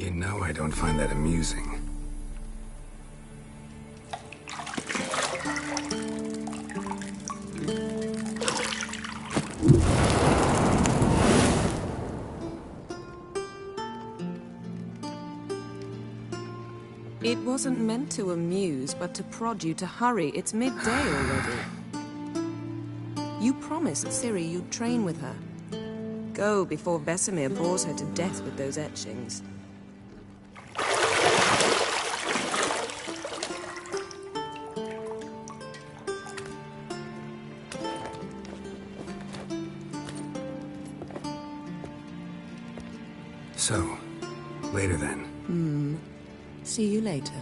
You know I don't find that amusing. It wasn't meant to amuse, but to prod you to hurry. It's midday already. You promised Ciri you'd train with her. Go before Vesemir bores her to death with those etchings. So, later then. See you later.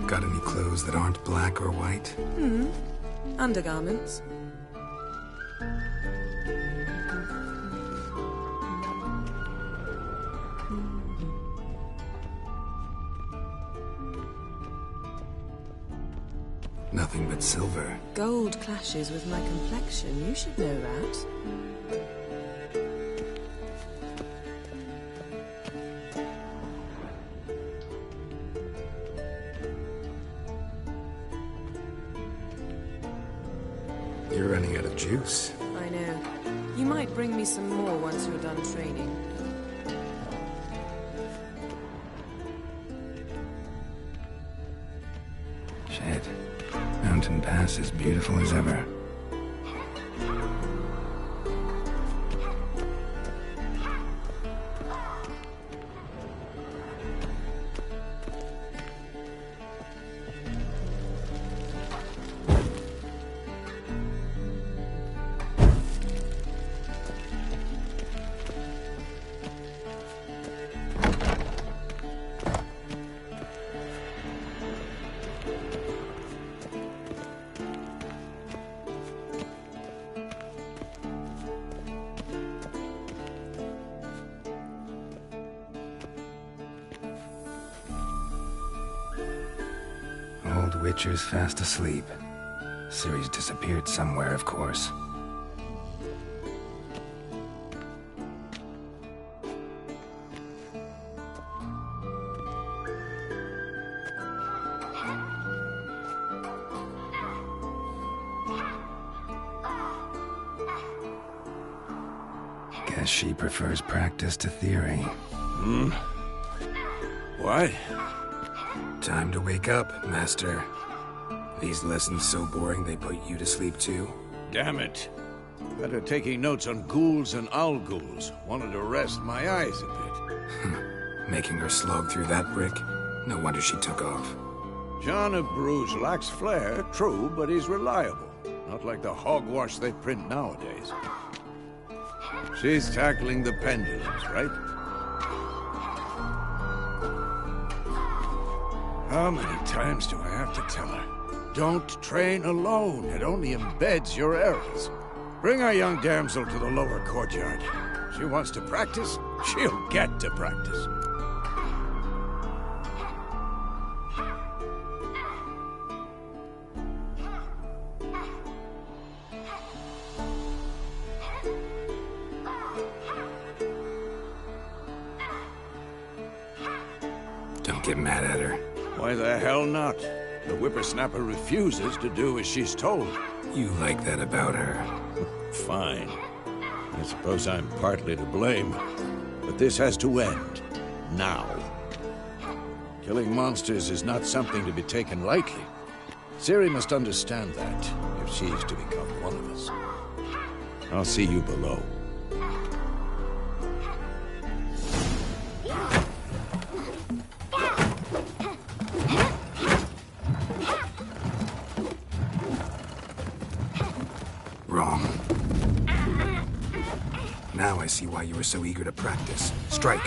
Got any clothes that aren't black or white? Undergarments. Nothing but silver. Gold clashes with my complexion. You should know that. You're running out of juice. I know. You might bring me some more once you're done training. Shit. Mountain Pass is beautiful as ever. Old Witcher's fast asleep. Ciri's disappeared somewhere, of course. Guess she prefers practice to theory. Why? Time to wake up, Master. These lessons so boring they put you to sleep too? Damn it. After taking notes on ghouls and owl ghouls, wanted to rest my eyes a bit. Making her slog through that brick? No wonder she took off. John of Bruges lacks flair, true, but he's reliable. Not like the hogwash they print nowadays. She's tackling the pendulums, right? How many times do I have to tell her? Don't train alone. It only embeds your errors. Bring our young damsel to the lower courtyard. She wants to practice, she'll get to practice. Don't get mad at her. Why the hell not? The whippersnapper refuses to do as she's told. You like that about her. Fine. I suppose I'm partly to blame. But this has to end. Now. Killing monsters is not something to be taken lightly. Ciri must understand that, if she's to become one of us. I'll see you below. Wrong. Now I see why you were so eager to practice. Strike.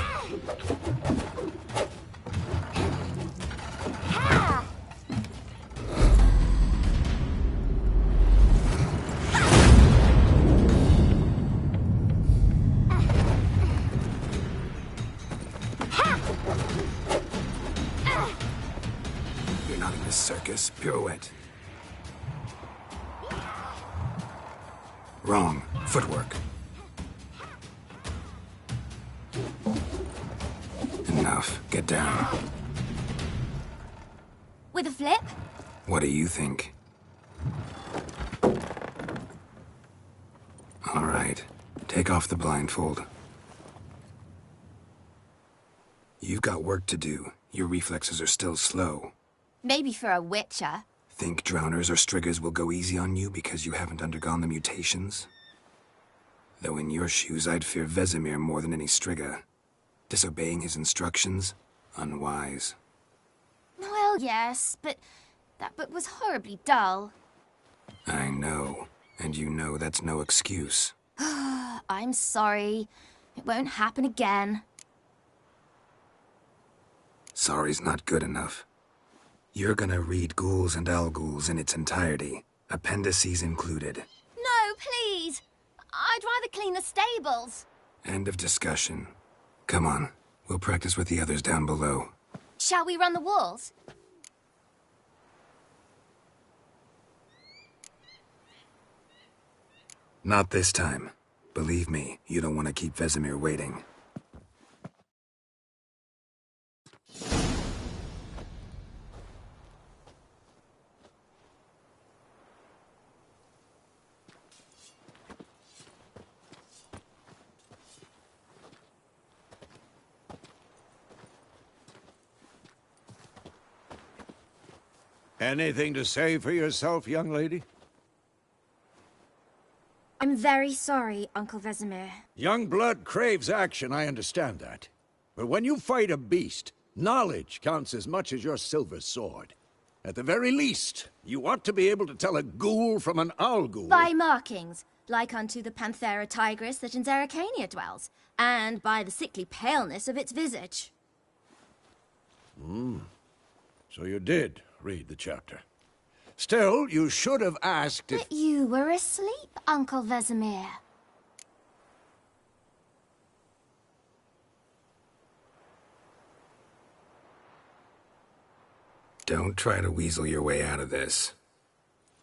You're not in this circus. Pirouette. Wrong. Footwork. Enough. Get down. With a flip? What do you think? All right. Take off the blindfold. You've got work to do. Your reflexes are still slow. Maybe for a witcher. Think drowners or striggers will go easy on you because you haven't undergone the mutations? Though in your shoes, I'd fear Vesemir more than any strigger. Disobeying his instructions? Unwise. Well, yes, but that book was horribly dull. I know. And you know that's no excuse. I'm sorry. It won't happen again. Sorry's not good enough. You're gonna read Ghouls and Alghouls in its entirety, appendices included. No, please! I'd rather clean the stables. End of discussion. Come on, we'll practice with the others down below. Shall we run the walls? Not this time. Believe me, you don't want to keep Vesemir waiting. Anything to say for yourself, young lady? I'm very sorry, Uncle Vesemir. Young blood craves action, I understand that. But when you fight a beast, knowledge counts as much as your silver sword. At the very least, you ought to be able to tell a ghoul from an Alghoul. By markings, like unto the Panthera tigris that in Zerrikania dwells, and by the sickly paleness of its visage. So you did read the chapter. Still, you should have asked if... But you were asleep, Uncle Vesemir. Don't try to weasel your way out of this.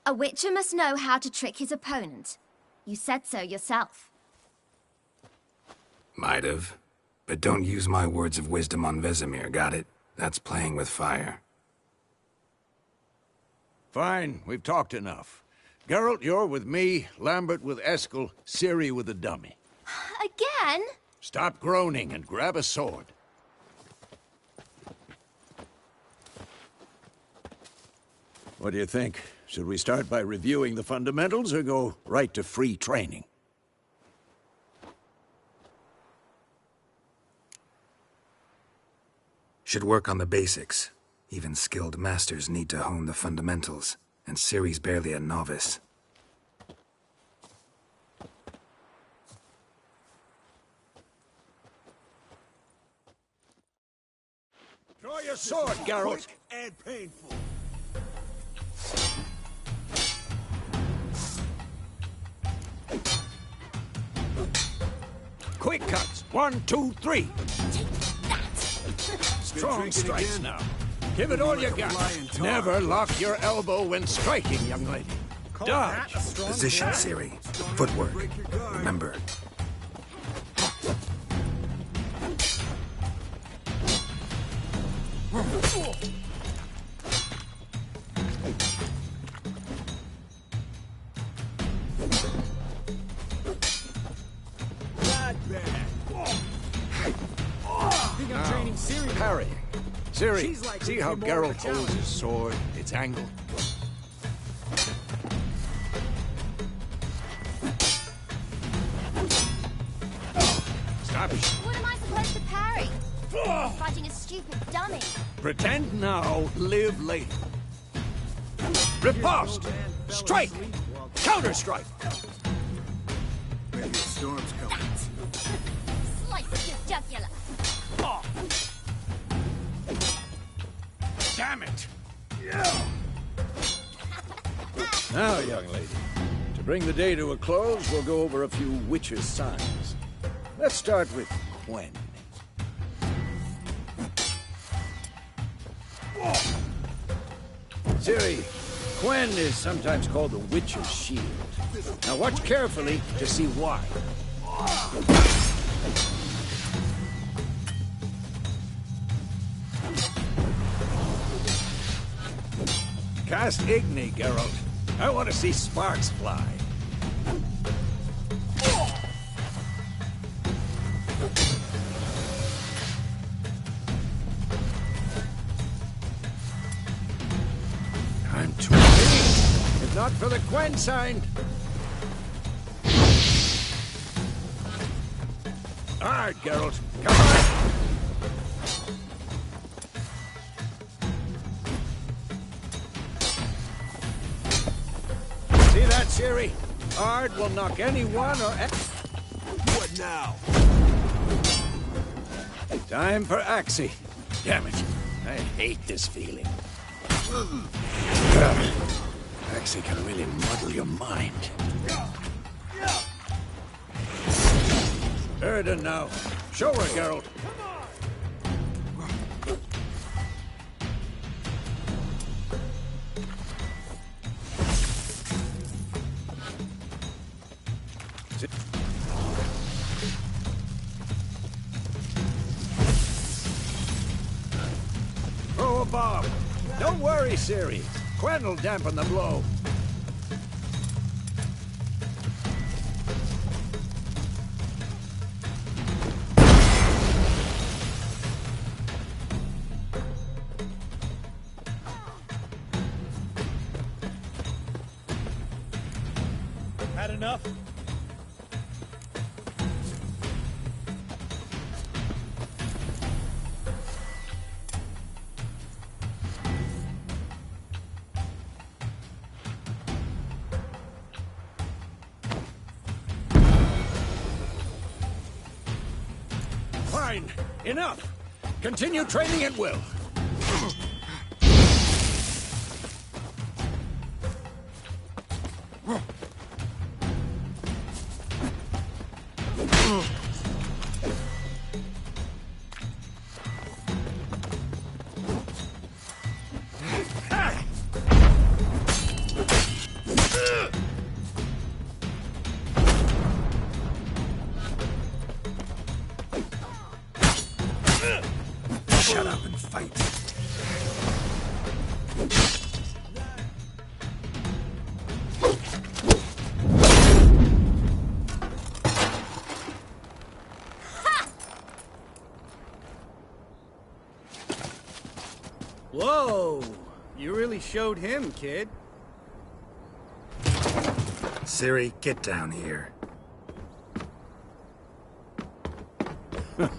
A witcher must know how to trick his opponent. You said so yourself. Might have. But don't use my words of wisdom on Vesemir, got it? That's playing with fire. Fine, we've talked enough. Geralt, you're with me, Lambert with Eskel, Ciri with the dummy. Again? Stop groaning and grab a sword. What do you think? Should we start by reviewing the fundamentals or go right to free training? Should work on the basics. Even skilled masters need to hone the fundamentals, and Ciri's barely a novice. Draw your sword, Geralt! Quick and painful. Quick cuts! 1, 2, 3! That! Strong drinking strikes again? now. Give it all you like a got. flying tar. Never lock your elbow when striking, young lady. Dodge! Position, Ciri. Footwork. Break your guard. Remember, Not bad. Think I'm training Ciri. Parrying. Ciri, She's likely see to how be more of a Geralt holds his sword, its angle? Stop it. What am I supposed to parry? Fighting a stupid dummy. Pretend now, live later. Riposte! Strike! Counter-strike! Maybe a storm's coming. Slice his jugular. Damn it! Now, young lady, to bring the day to a close, we'll go over a few witches' signs. Let's start with Quen. Ciri, Quen is sometimes called the Witch's Shield. Now watch carefully to see why. Cast Igni, Geralt. I want to see sparks fly. I'm too late. If not for the Quen sign. All right, Geralt. Come on. See that, Ciri? Ard will knock anyone or... What now? Time for Axii. Damn it. I hate this feeling. Axii can really muddle your mind. Erden now. Show her, Geralt. Throw a bomb. Don't worry, Ciri. Quen will dampen the blow. Had enough? Fine. Enough. Continue training at will. shut up and fight. Whoa! You really showed him, kid. Ciri, get down here. A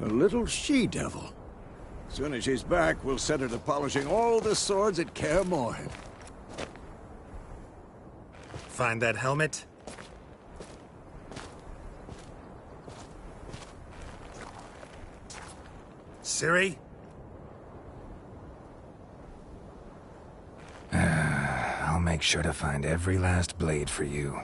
little she-devil. Soon as she's back, we'll set her to polishing all the swords at Kaer Morhen. Find that helmet? Ciri? I'll make sure to find every last blade for you.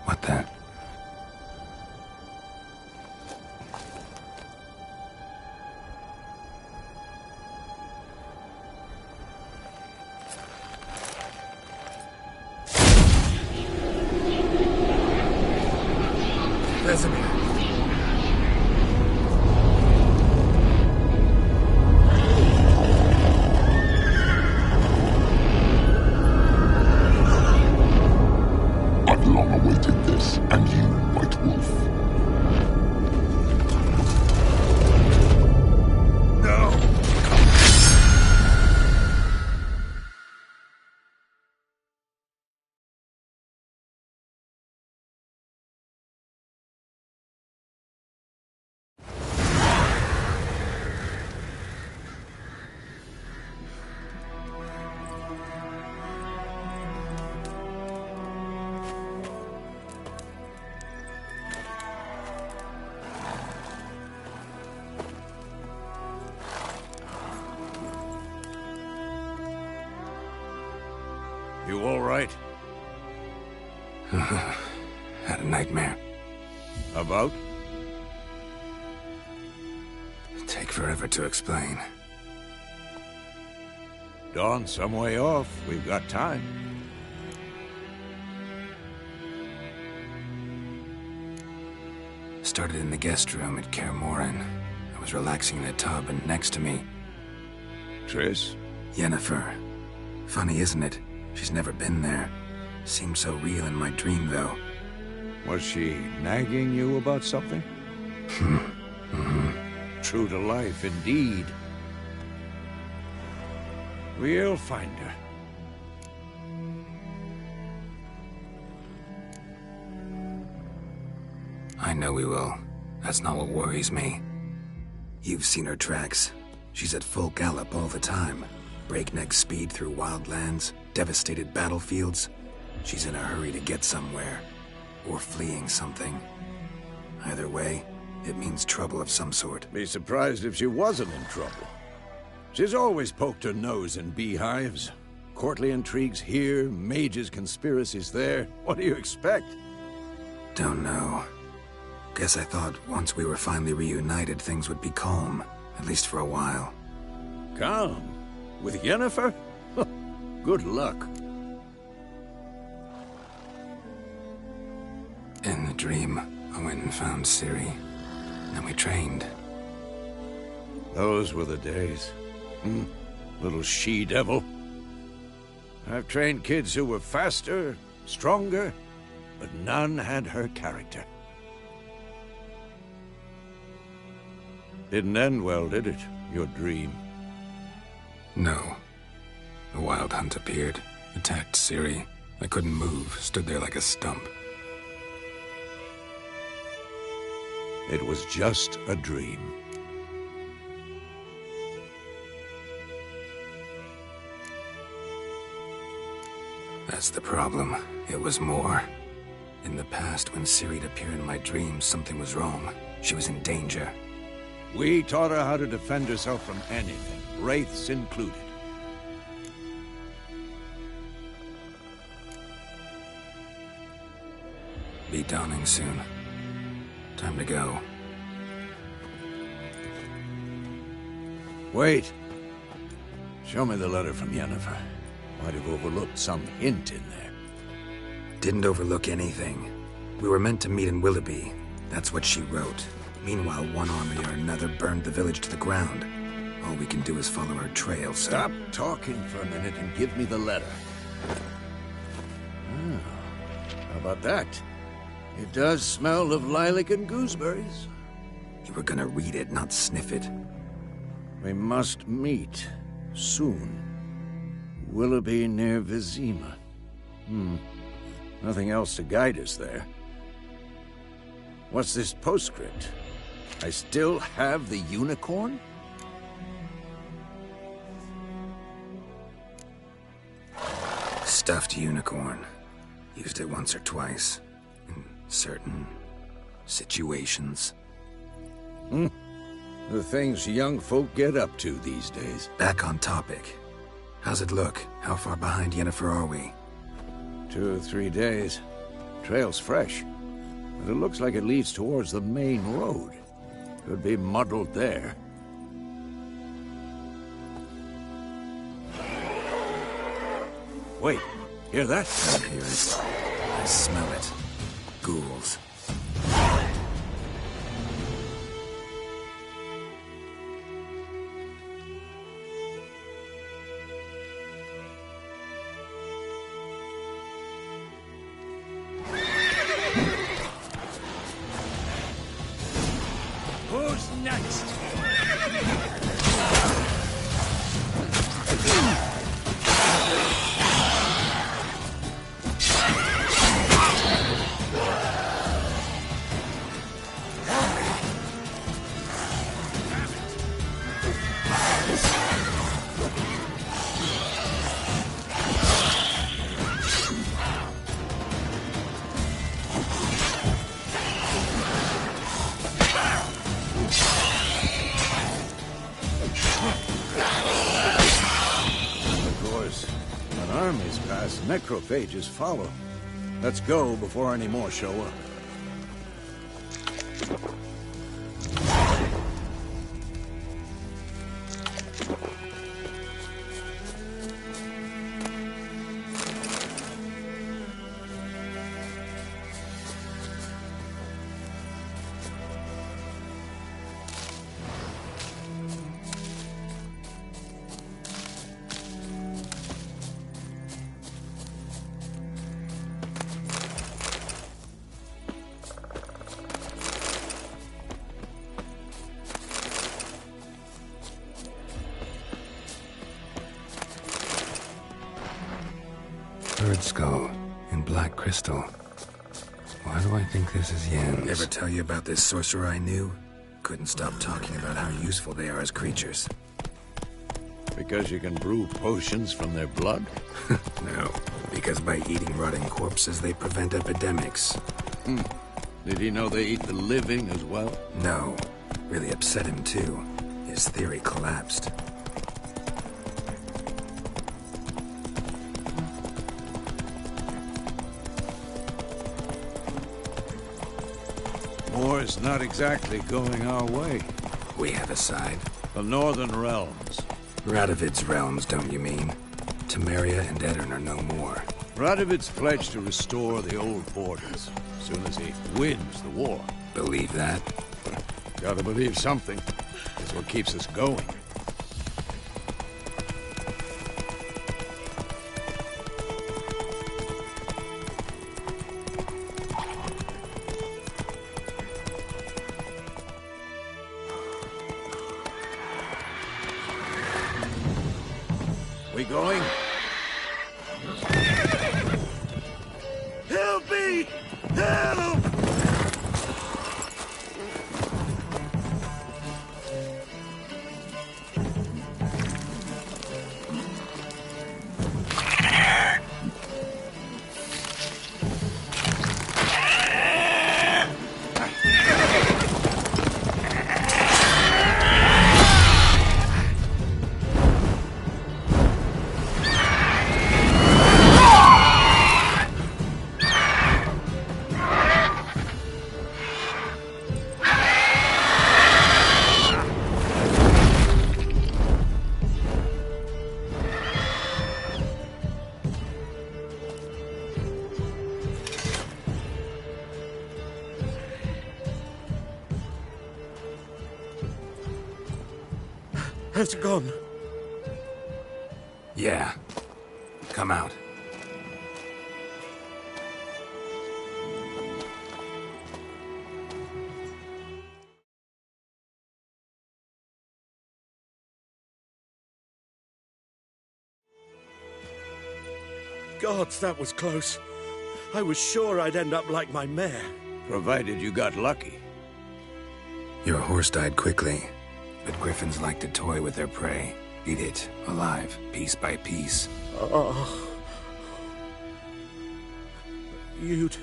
What the? Vesemir. I've long awaited this, and you, White Wolf. No! You all right? Had a nightmare. About? Take forever to explain. Dawn's some way off. We've got time. Started in the guest room at Kaer Morhen. I was relaxing in a tub, and next to me, Triss? Yennefer. Funny, isn't it? She's never been there. Seemed so real in my dream, though. Was she nagging you about something? True to life, indeed. We'll find her. I know we will. That's not what worries me. You've seen her tracks. She's at full gallop all the time. Breakneck speed through wildlands, devastated battlefields. She's in a hurry to get somewhere. Or fleeing something. Either way, it means trouble of some sort. Be surprised if she wasn't in trouble. She's always poked her nose in beehives. Courtly intrigues here, mages' conspiracies there. What do you expect? Don't know. Guess I thought once we were finally reunited, things would be calm. At least for a while. Calm? With Yennefer? Good luck. In the dream, I went and found Ciri. And we trained. Those were the days. Little she-devil. I've trained kids who were faster, stronger, but none had her character. Didn't end well, did it? Your dream? No. The Wild Hunt appeared, attacked Ciri. I couldn't move, stood there like a stump. It was just a dream. That's the problem. It was more. In the past, when Ciri'd appear in my dreams, something was wrong. She was in danger. We taught her how to defend herself from anything, wraiths included. Be dawning soon. Time to go. Wait. Show me the letter from Yennefer. Might have overlooked some hint in there. Didn't overlook anything. We were meant to meet in Willoughby. That's what she wrote. Meanwhile, one army or another burned the village to the ground. All we can do is follow her trail, so... Stop talking for a minute and give me the letter. How about that? It does smell of lilac and gooseberries. You were gonna read it, not sniff it. We must meet. Soon. Willoughby near Vizima. Nothing else to guide us there. What's this postscript? I still have the unicorn? Stuffed unicorn. Used it once or twice. In certain situations. The things young folk get up to these days. Back on topic. How's it look? How far behind Yennefer are we? 2 or 3 days. Trail's fresh, but it looks like it leads towards the main road. Could be muddled there. Wait, hear that? I hear it. I smell it. Ghouls. Who's next? Necrophages follow. Let's go before any more show up. Bird skull in black crystal. Why do I think this is Yen's? Ever tell you about this sorcerer I knew? Couldn't stop talking about how useful they are as creatures. Because you can brew potions from their blood? No, because by eating rotting corpses, they prevent epidemics. Did he know they eat the living as well? No. Really upset him, too. His theory collapsed. War's not exactly going our way. We have a side. The Northern Realms. Radovid's realms, don't you mean? Temeria and Edirn are no more. Radovid's pledged to restore the old borders as soon as he wins the war. Believe that? Gotta believe something. That's what keeps us going. We going? Help me! Help! Has it gone? Yeah. Come out. Gods, that was close. I was sure I'd end up like my mare. Provided you got lucky. Your horse died quickly, but griffins like to toy with their prey. Eat it, alive, piece by piece. Oh. You'd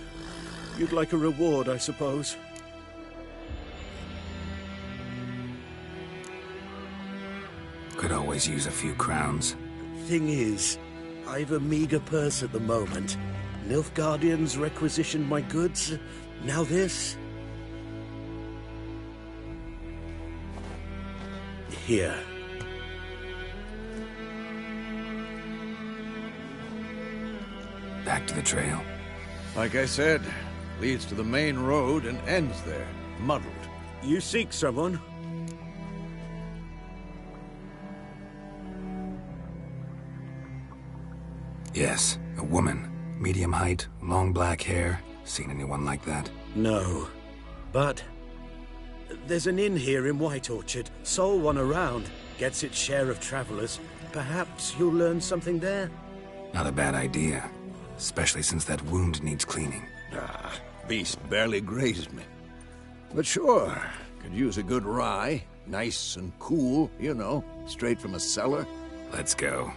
like a reward, I suppose. Could always use a few crowns. Thing is, I've a meager purse at the moment. Nilfgaardians requisitioned my goods. Now this. Here. Back to the trail. Like I said, leads to the main road and ends there, muddled. You seek someone? Yes, a woman. Medium height, long black hair. Seen anyone like that? No. But there's an inn here in White Orchard. Sole one around. Gets its share of travelers. Perhaps you'll learn something there? Not a bad idea. Especially since that wound needs cleaning. Ah, beast barely grazed me. But sure, could use a good rye. Nice and cool, you know, straight from a cellar. Let's go.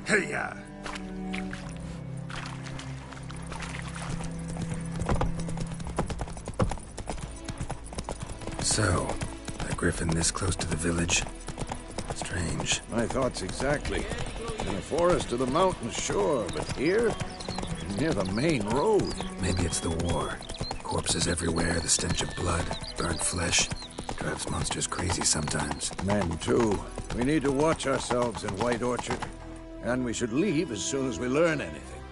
Hey-ya! So, a griffin this close to the village? Strange. My thoughts exactly. In the forest or the mountains, sure, but here? Near the main road. Maybe it's the war. Corpses everywhere, the stench of blood, burnt flesh. Drives monsters crazy sometimes. Men, too. We need to watch ourselves in White Orchard. And we should leave as soon as we learn anything.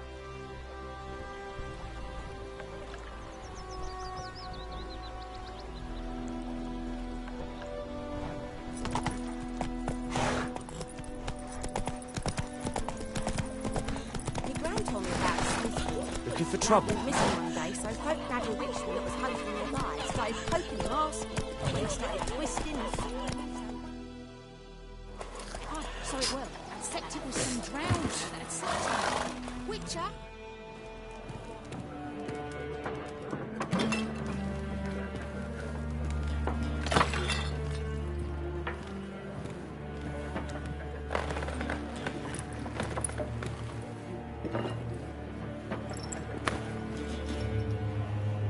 My gran told me about Smithfield. Looking for trouble? Went missing one day, so folk had a witchman that was hunting nearby. Started poking and asking. When he started twisting and oh, so it will. Except it was some drowned that had Witcher?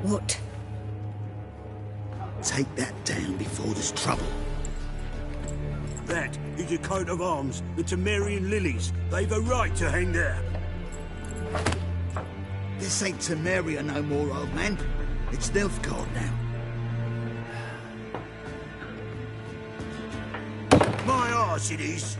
What? Take that down before there's trouble. That is a coat of arms, the Temerian lilies. They've a right to hang there. This ain't Temeria no more, old man. It's Nilfgaard now. My arse it is.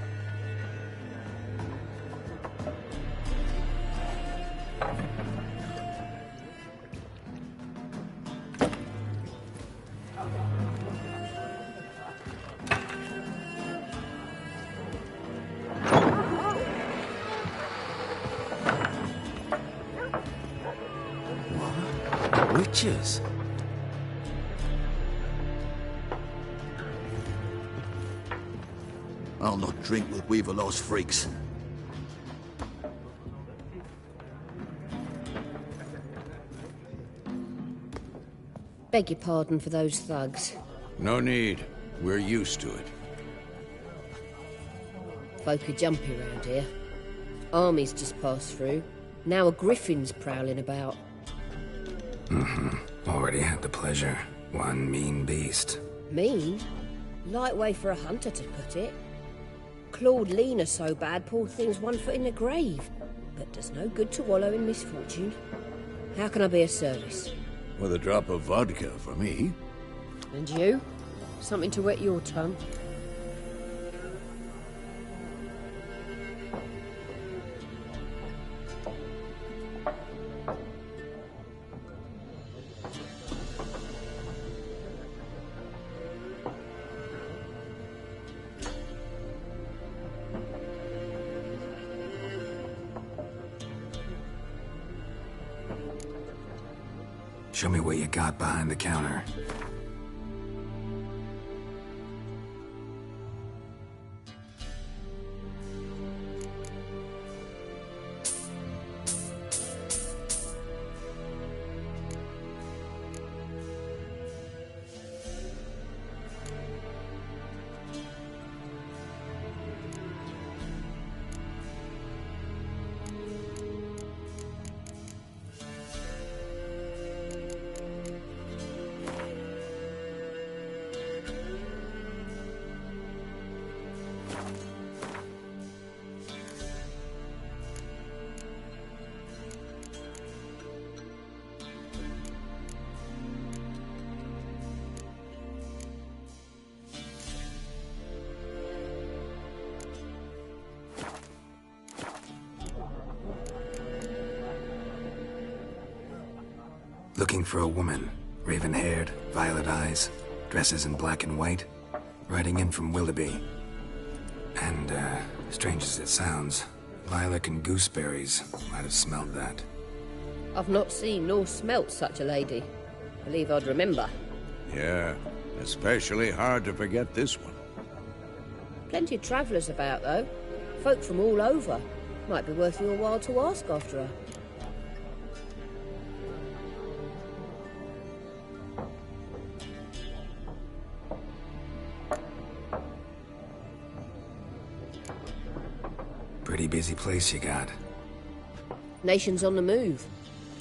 Witches? I'll not drink with Weaverlaw's freaks. Beg your pardon for those thugs. No need. We're used to it. Folk are jumpy round here. Armies just passed through. Now a griffin's prowling about. Already had the pleasure. One mean beast. Mean? Light way for a hunter to put it. Clawed Lena so bad, poor thing's 1 foot in the grave. But does no good to wallow in misfortune. How can I be of service? With a drop of vodka for me. And you? Something to wet your tongue? Show me what you got behind the counter. Looking for a woman. Raven-haired, violet eyes, dresses in black and white. Riding in from Willoughby. And, strange as it sounds, lilac and gooseberries might have smelled that. I've not seen nor smelt such a lady. Believe I'd remember. Yeah, especially hard to forget this one. Plenty of travellers about, though. Folk from all over. Might be worth your while to ask after her. Pretty busy place you got. Nations on the move.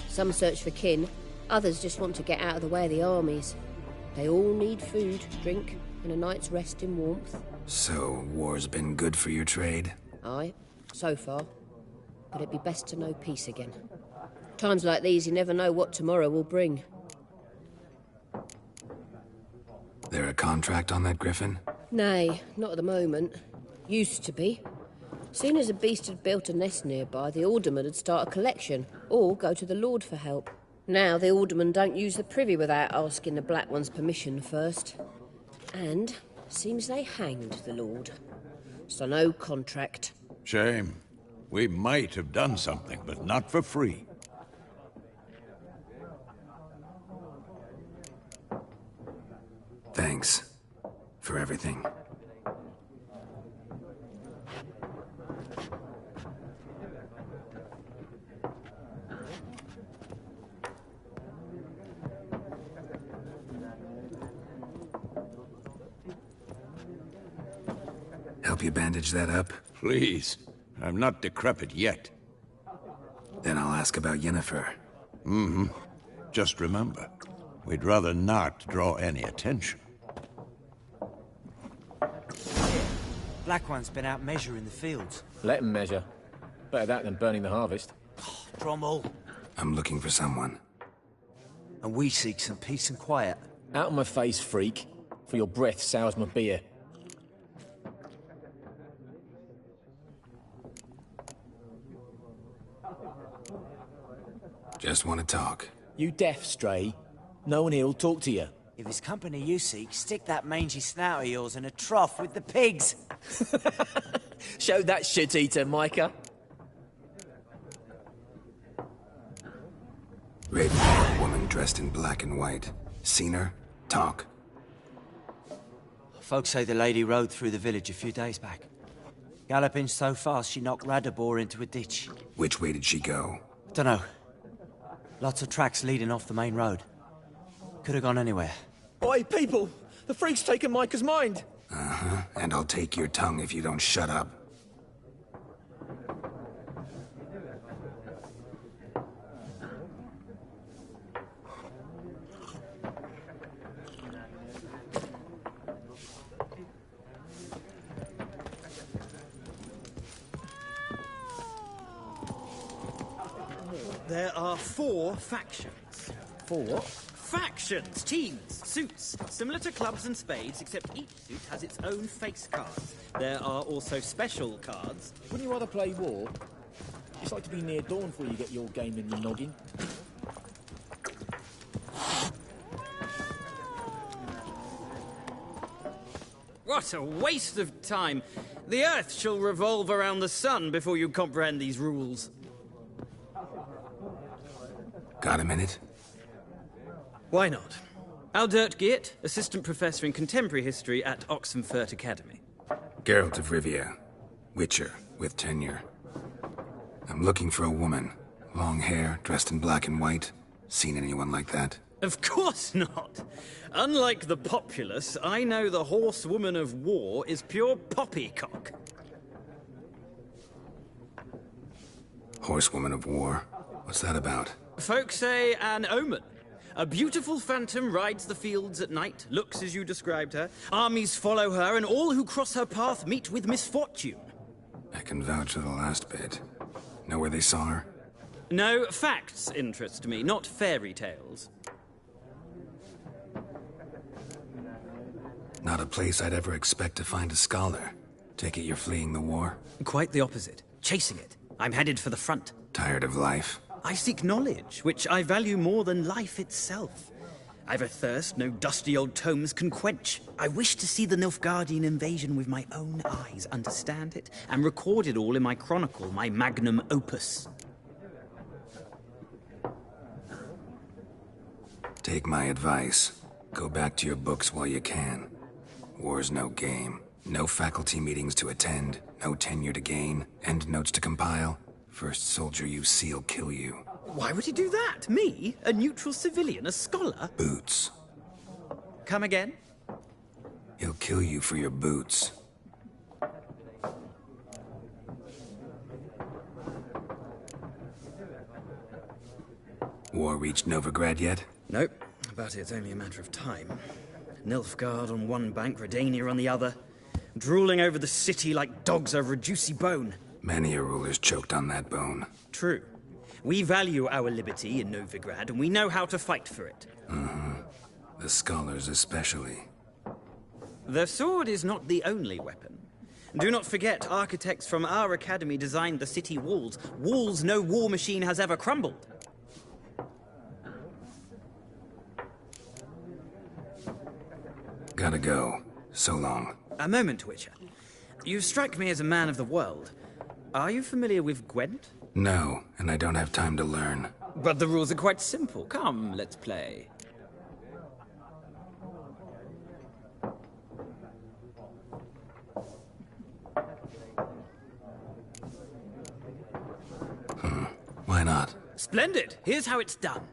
Some search for kin, others just want to get out of the way of the armies. They all need food, drink, and a night's rest in warmth. So, war's been good for your trade? Aye, so far. But it'd be best to know peace again. Times like these, you never know what tomorrow will bring. There a contract on that griffin? Nay, not at the moment. Used to be. Soon as a beast had built a nest nearby, the alderman would start a collection, or go to the Lord for help. Now the alderman don't use the privy without asking the Black One's permission first. And seems they hanged the Lord. So no contract. Shame. We might have done something, but not for free. Thanks. For everything. Help you bandage that up? Please. I'm not decrepit yet. Then I'll ask about Yennefer. Mm-hmm. Just remember, we'd rather not draw any attention. Black One's been out measuring the fields. Let him measure. Better that than burning the harvest. Drommel. I'm looking for someone. And we seek some peace and quiet. Out of my face, freak. For your breath sours my beer. Just want to talk. You deaf, Stray? No one here'll talk to you. If it's company you seek, stick that mangy snout of yours in a trough with the pigs. Show that shit-eater, Micah. Raven-haired woman dressed in black and white. Seen her? Talk. Folks say the lady rode through the village a few days back. Galloping so fast she knocked Radabor into a ditch. Which way did she go? Dunno. Lots of tracks leading off the main road. Could have gone anywhere. Oi, people! The freak's taken Micah's mind! Uh-huh, and I'll take your tongue if you don't shut up. There are 4 factions. 4 what? Factions, teams, suits, similar to clubs and spades, except each suit has its own face cards. There are also special cards. Wouldn't you rather play war? It's like to be near dawn before you get your game in your noggin. What a waste of time. The Earth shall revolve around the sun before you comprehend these rules. Got a minute? Why not? Aldert Geert, Assistant Professor in Contemporary History at Oxenfurt Academy. Geralt of Rivia. Witcher, with tenure. I'm looking for a woman. Long hair, dressed in black and white. Seen anyone like that? Of course not. Unlike the populace, I know the horsewoman of war is pure poppycock. Horsewoman of war? What's that about? Folk say an omen. A beautiful phantom rides the fields at night, looks as you described her. Armies follow her, and all who cross her path meet with misfortune. I can vouch for the last bit. Know where they saw her? No, facts interest me, not fairy tales. Not a place I'd ever expect to find a scholar. Take it you're fleeing the war? Quite the opposite. Chasing it. I'm headed for the front. Tired of life? I seek knowledge, which I value more than life itself. I've a thirst no dusty old tomes can quench. I wish to see the Nilfgaardian invasion with my own eyes, understand it, and record it all in my chronicle, my magnum opus. Take my advice. Go back to your books while you can. War's no game. No faculty meetings to attend, no tenure to gain, end notes to compile. First soldier you see'll kill you. Why would he do that? Me? A neutral civilian? A scholar? Boots. Come again? He'll kill you for your boots. War reached Novigrad yet? Nope, but it's only a matter of time. Nilfgaard on one bank, Redania on the other. Drooling over the city like dogs over a juicy bone. Many a ruler's choked on that bone. True. We value our liberty in Novigrad, and we know how to fight for it. Mm-hmm. The scholars especially. The sword is not the only weapon. Do not forget, architects from our academy designed the city walls. Walls no war machine has ever crumbled. Gotta go. So long. A moment, Witcher. You strike me as a man of the world. Are you familiar with Gwent? No, and I don't have time to learn. But the rules are quite simple. Come, let's play. Why not? Splendid! Here's how it's done.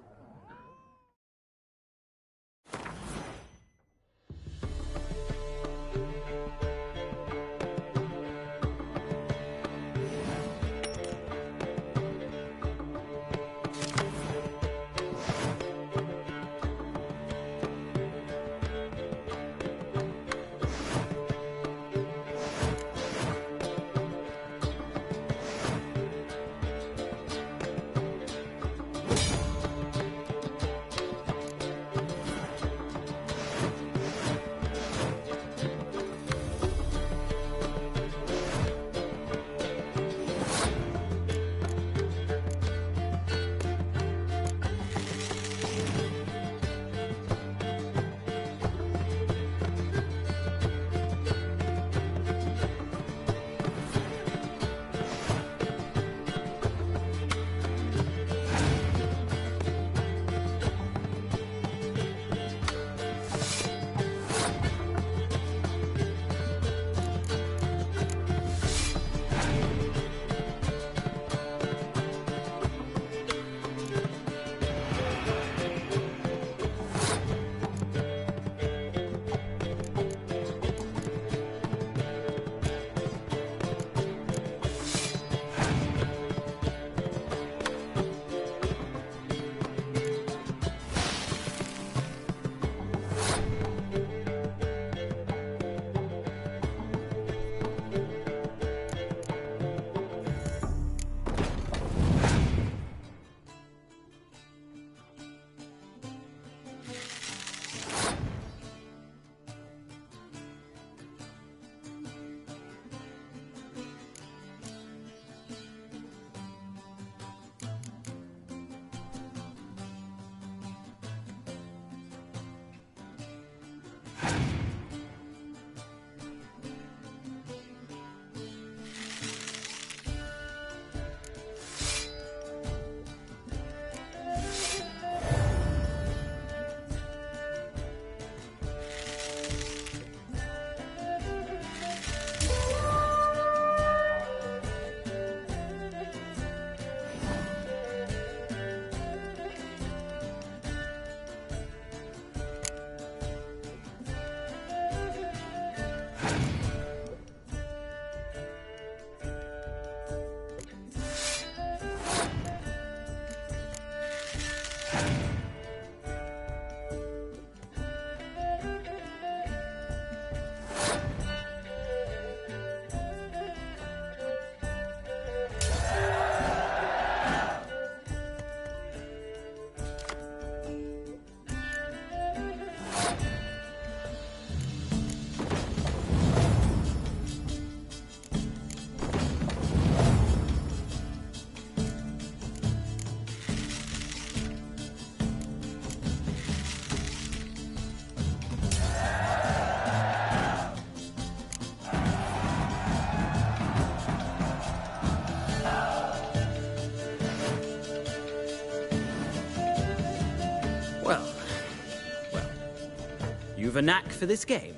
You've a knack for this game.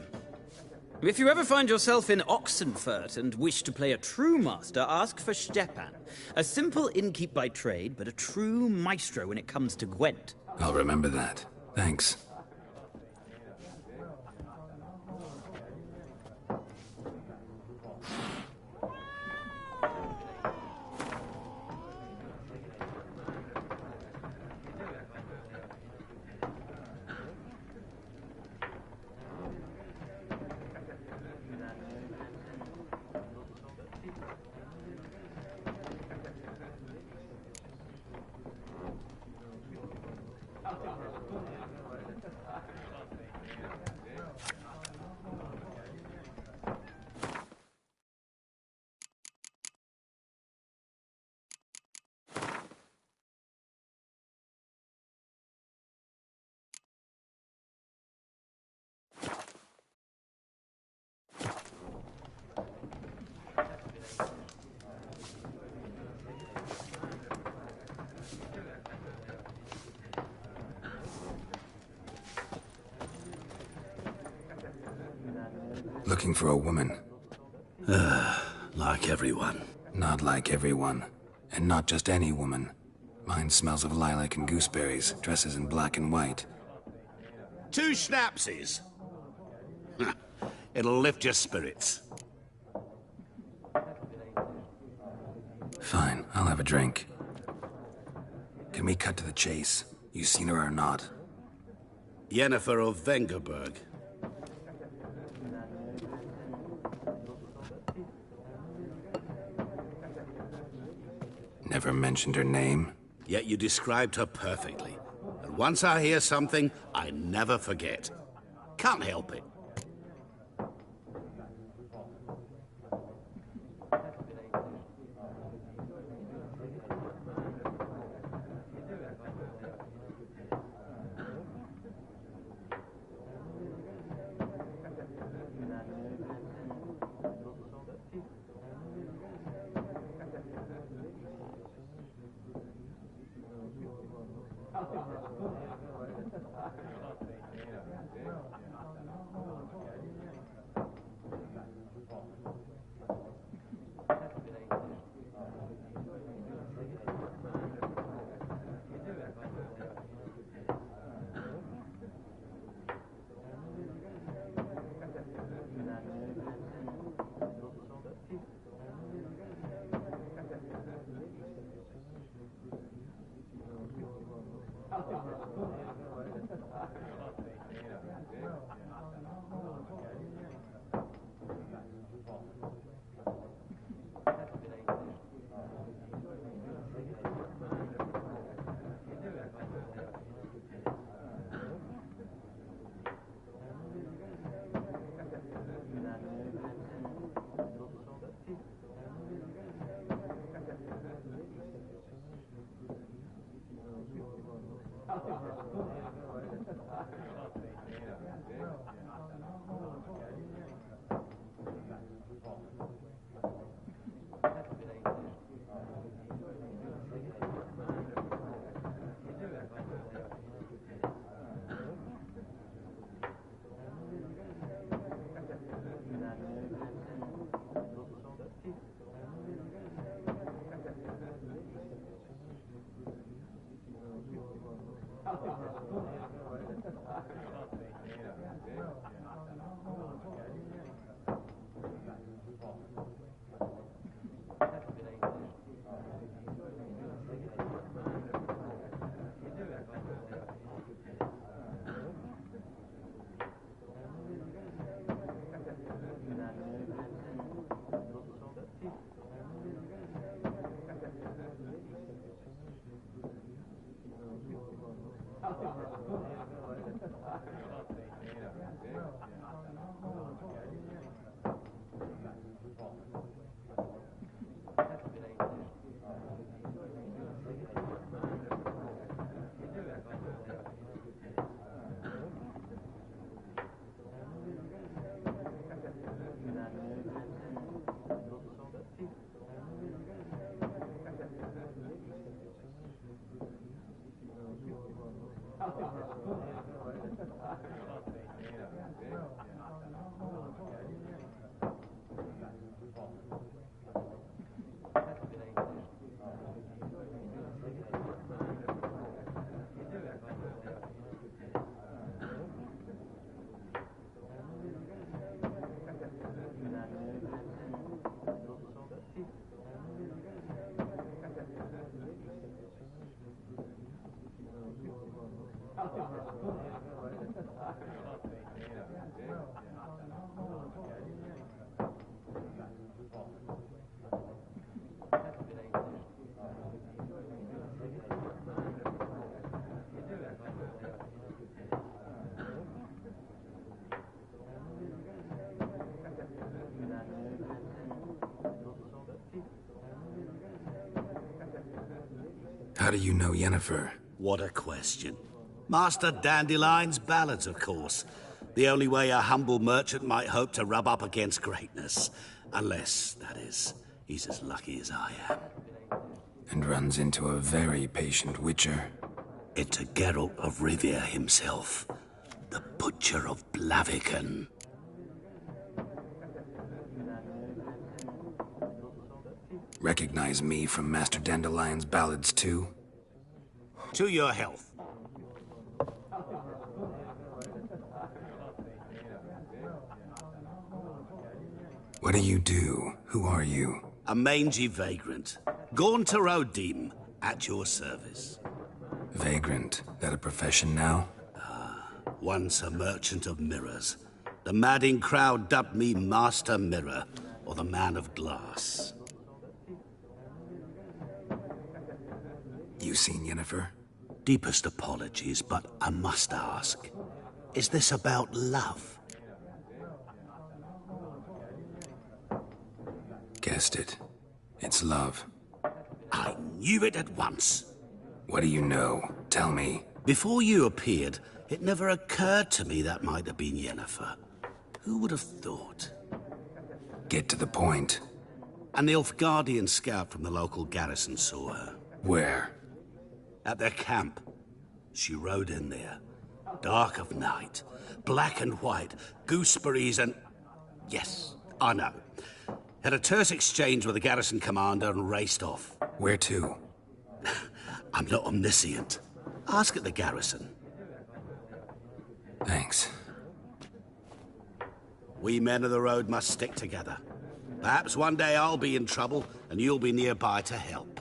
If you ever find yourself in Oxenfurt and wish to play a true master, ask for Stepan. A simple innkeep by trade, but a true maestro when it comes to Gwent. I'll remember that. Thanks. Looking for a woman. Like everyone. Not like everyone. And not just any woman. Mine smells of lilac and gooseberries, dresses in black and white. 2 schnapsies. It'll lift your spirits. Fine, I'll have a drink. Can we cut to the chase? You seen her or not? Yennefer of Vengerberg. Never mentioned her name? Yet you described her perfectly. And once I hear something, I never forget. Can't help it. How do you know Yennefer? What a question. Master Dandelion's ballads, of course. The only way a humble merchant might hope to rub up against greatness. Unless, that is, he's as lucky as I am. And runs into a very patient witcher. Into Geralt of Rivia himself. The Butcher of Blaviken. Recognize me from Master Dandelion's ballads, too? To your health. What do you do? Who are you? A mangy vagrant. Gaunter O'Dim, at your service. Vagrant. That a profession now? Once a merchant of mirrors. The madding crowd dubbed me Master Mirror, or the Man of Glass. You seen Yennefer? Deepest apologies, but I must ask. Is this about love? Guessed it. It's love. I knew it at once. What do you know? Tell me. Before you appeared, it never occurred to me that might have been Yennefer. Who would have thought? Get to the point. A Nilfgaardian scout from the local garrison saw her. Where? At their camp. She rode in there. Dark of night. Black and white. Gooseberries and... Yes, I know. Had a terse exchange with the garrison commander and raced off. Where to? I'm not omniscient. Ask at the garrison. Thanks. We men of the road must stick together. Perhaps one day I'll be in trouble and you'll be nearby to help.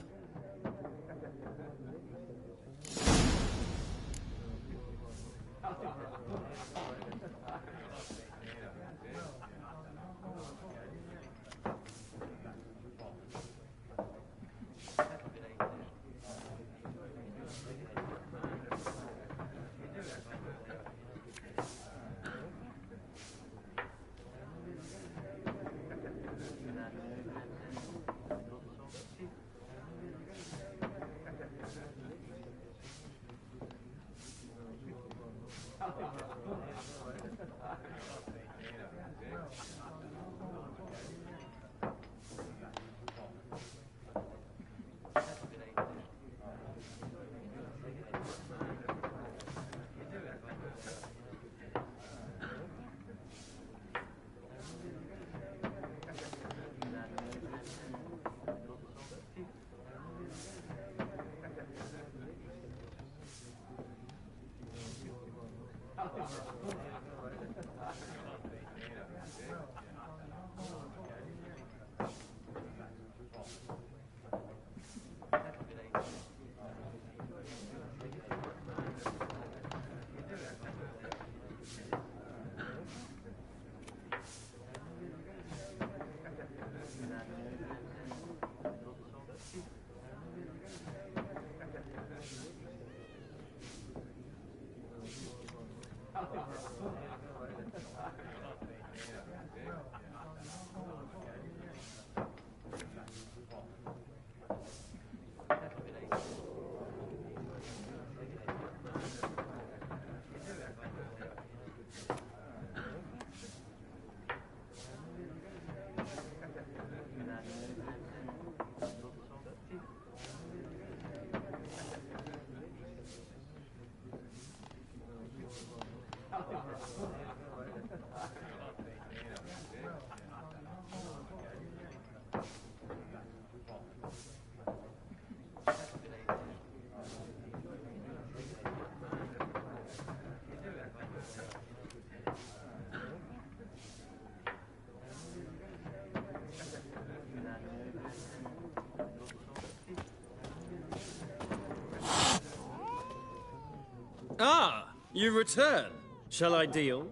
Ah, you return. Shall I deal?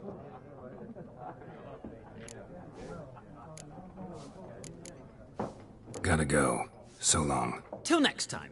Gotta go. So long. Till next time.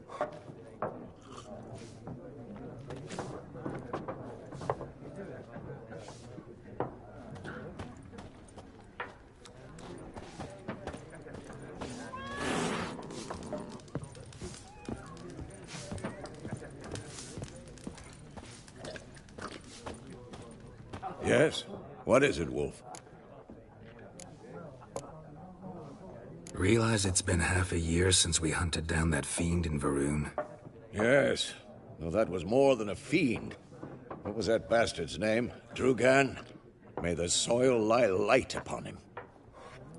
Yes? What is it, Wolf? Realize it's been half a year since we hunted down that fiend in Varun? Yes. Well, that was more than a fiend. What was that bastard's name? Drugan? May the soil lie light upon him.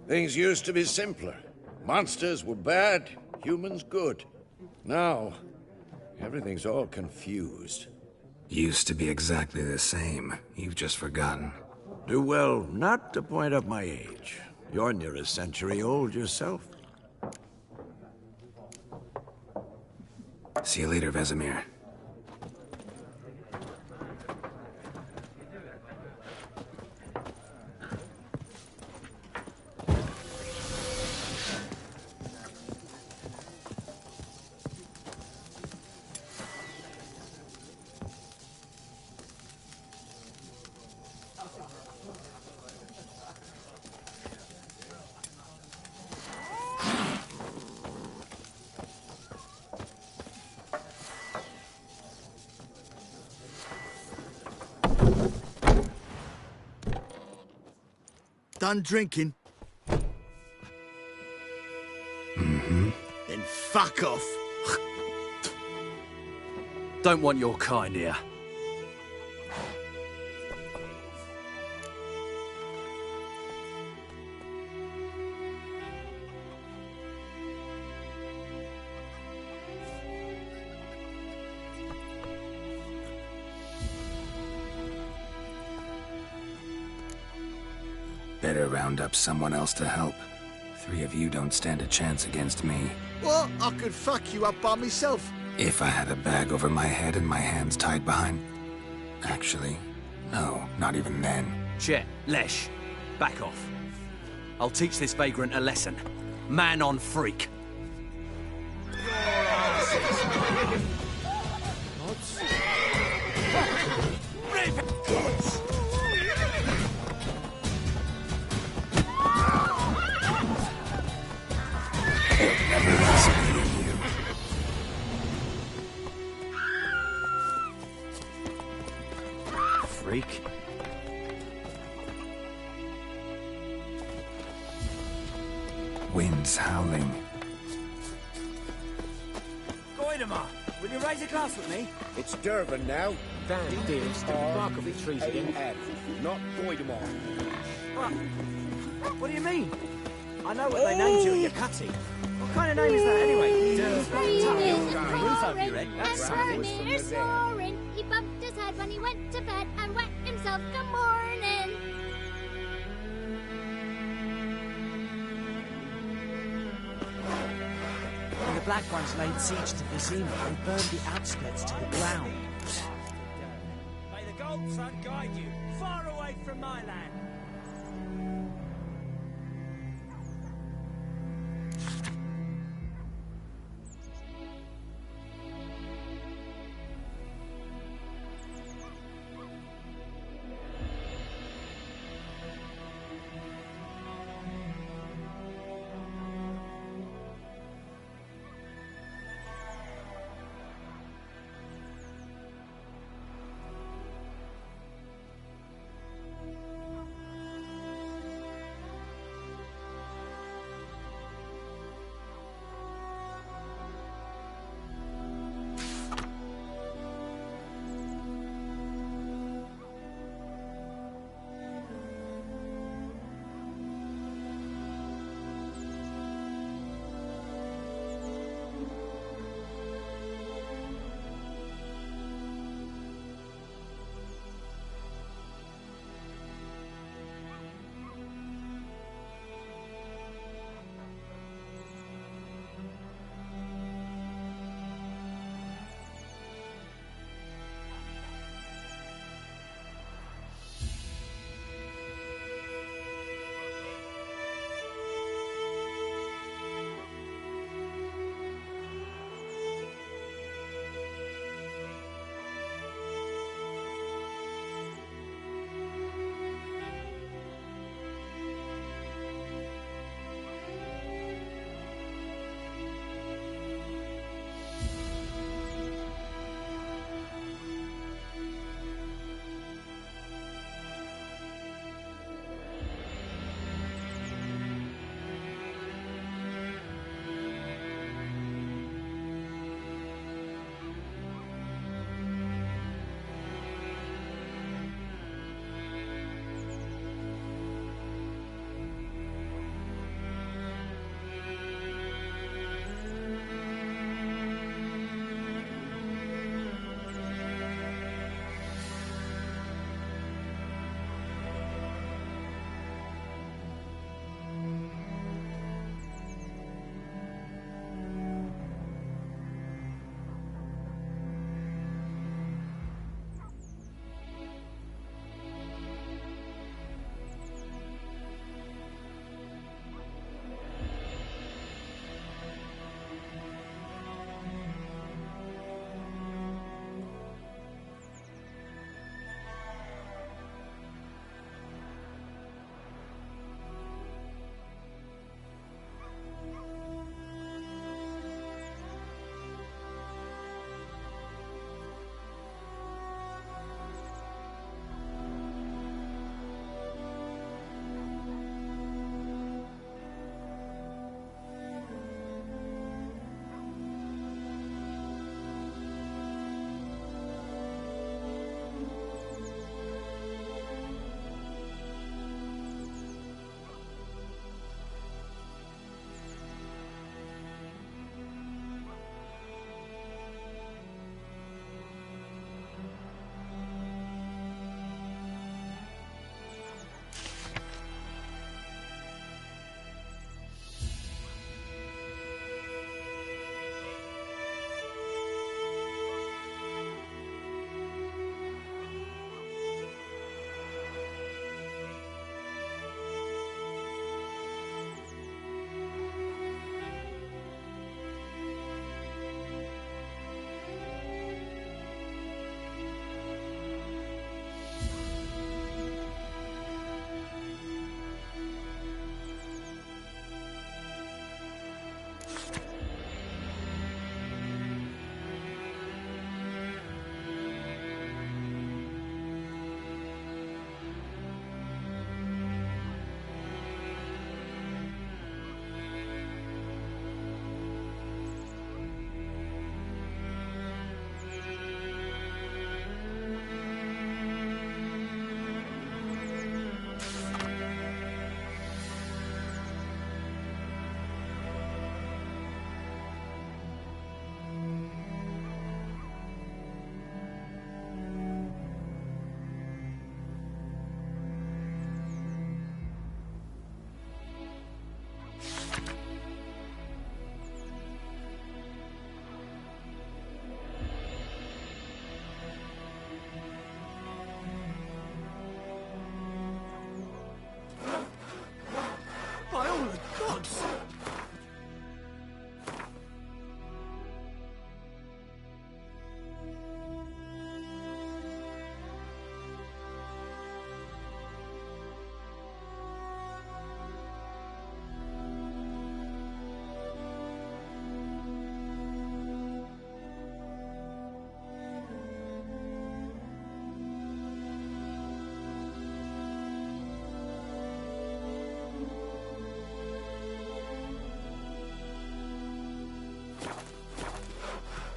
Things used to be simpler. Monsters were bad, humans good. Now, everything's all confused. Used to be exactly the same. You've just forgotten. Do well not to point up my age. You're near a century old yourself. See you later, Vesemir. Done drinking? Mm-hmm. Then fuck off. Don't want your kind here. Better round up someone else to help. 3 of you don't stand a chance against me. What? I could fuck you up by myself. If I had a bag over my head and my hands tied behind... Actually, no, not even then. Chet, Lesh, back off. I'll teach this vagrant a lesson. Man on freak. Freak. Wind's howling. Goidemar, will you raise a glass with me? It's Durban now. Van, dear, stick the bark of the trees again. Not Goidemar. What do you mean? I know what they named you at your cutting. What kind of name is that anyway? Roof over your head. That's Vesemir snoring. He bumped his head when he went to bed and wet himself. Good morning. When the Black Ones laid siege to Vizima, they burned the outskirts to the ground. May the Gold Sun guide you far away from my land.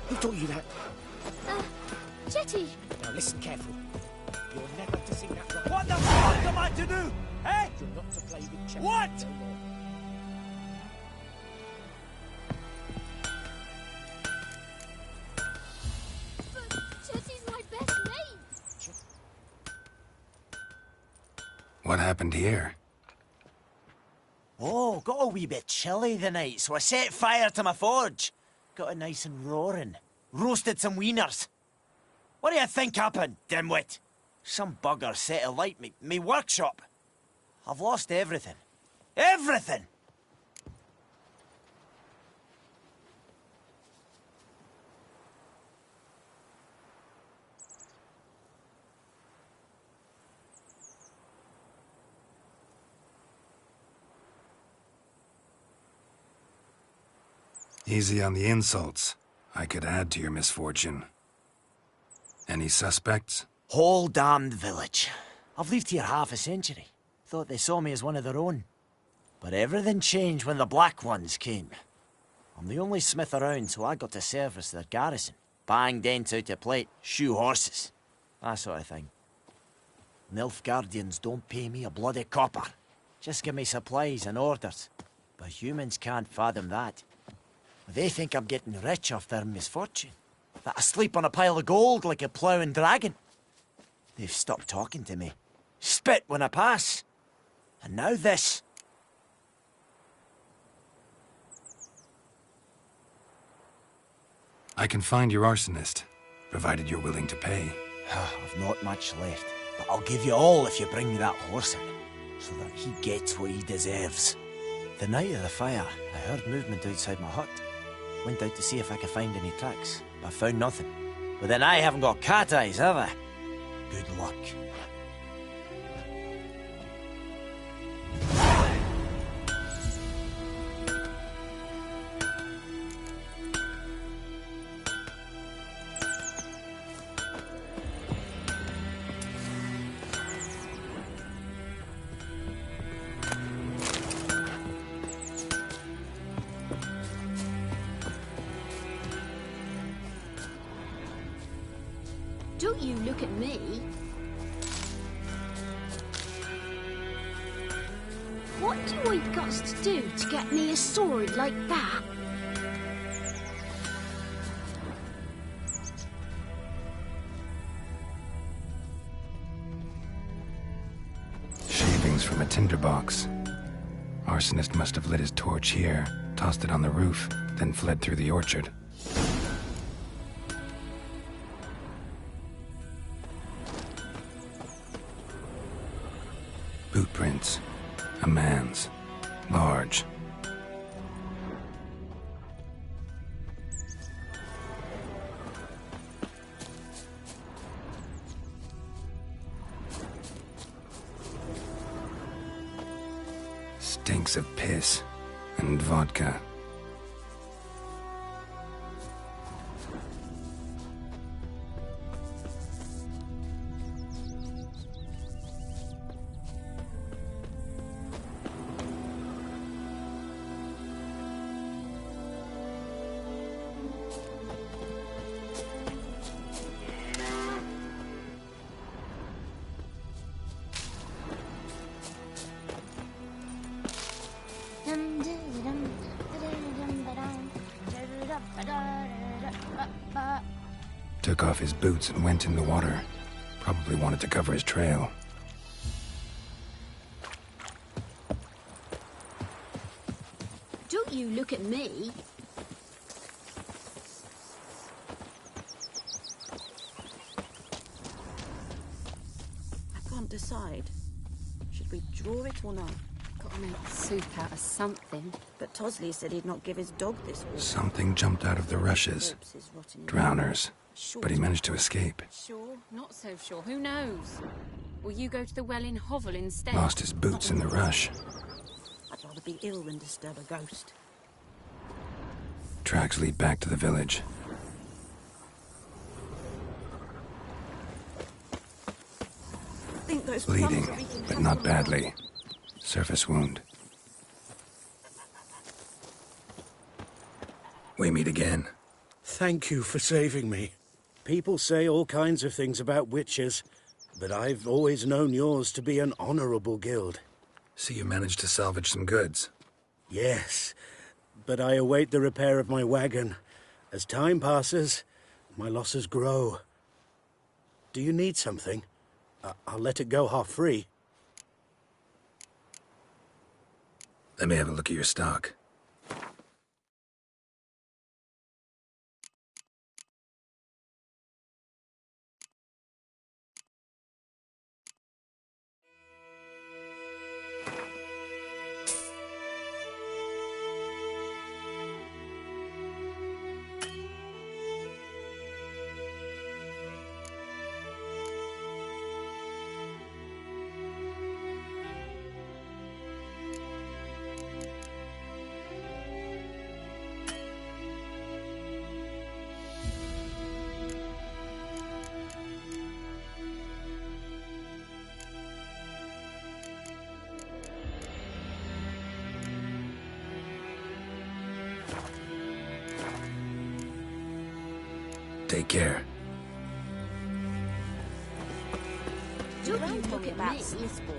Who taught you that? Jetty. Now listen careful. You're never to sing that right. What the fuck am I to do? Eh? You're not to play with chess. What? No more. Jetty's my best mate. What happened here? Oh, got a wee bit chilly the night, so I set fire to my forge. Got it nice and roaring. Roasted some wieners. What do you think happened, dimwit? Some bugger set alight me workshop. I've lost everything. Everything! Easy on the insults. I could add to your misfortune. Any suspects? Whole damned village. I've lived here half a century. Thought they saw me as one of their own. But everything changed when the Black Ones came. I'm the only smith around, so I got to service their garrison. Bang dents out of plate, shoe horses. That sort of thing. Nilfgaardians don't pay me a bloody copper. Just give me supplies and orders. But humans can't fathom that. They think I'm getting rich off their misfortune. That I sleep on a pile of gold like a ploughing dragon. They've stopped talking to me. Spit when I pass. And now this. I can find your arsonist, provided you're willing to pay. I've not much left, but I'll give you all if you bring me that horse in, so that he gets what he deserves. The night of the fire, I heard movement outside my hut. Went out to see if I could find any tracks, but I found nothing. But then I haven't got cat eyes, have I? Good luck. Don't you look at me. What do I got to do to get me a sword like that? Shavings from a tinderbox. Arsonist must have lit his torch here, tossed it on the roof, then fled through the orchard. Boot prints. A man's. Large. Stinks of piss and vodka. Took off his boots and went in the water. Probably wanted to cover his trail. Don't you look at me. I can't decide. Should we draw it or not? Gotta make soup out of something. But Tosley said he'd not give his dog this water. Something jumped out of the rushes. Drowners. But he managed to escape. Sure, not so sure. Who knows? Will you go to the well in Hovel instead? Lost his boots in the rush. I'd rather be ill than disturb a ghost. Tracks lead back to the village. I think those Bleeding, plums are wreaking but havoc not on the badly. Surface wound. We meet again. Thank you for saving me. People say all kinds of things about witches, but I've always known yours to be an honorable guild. So you managed to salvage some goods? Yes, but I await the repair of my wagon. As time passes, my losses grow. Do you need something? I'll let it go half-free. Let me have a look at your stock. Take care. Drown told me about Smith's boy.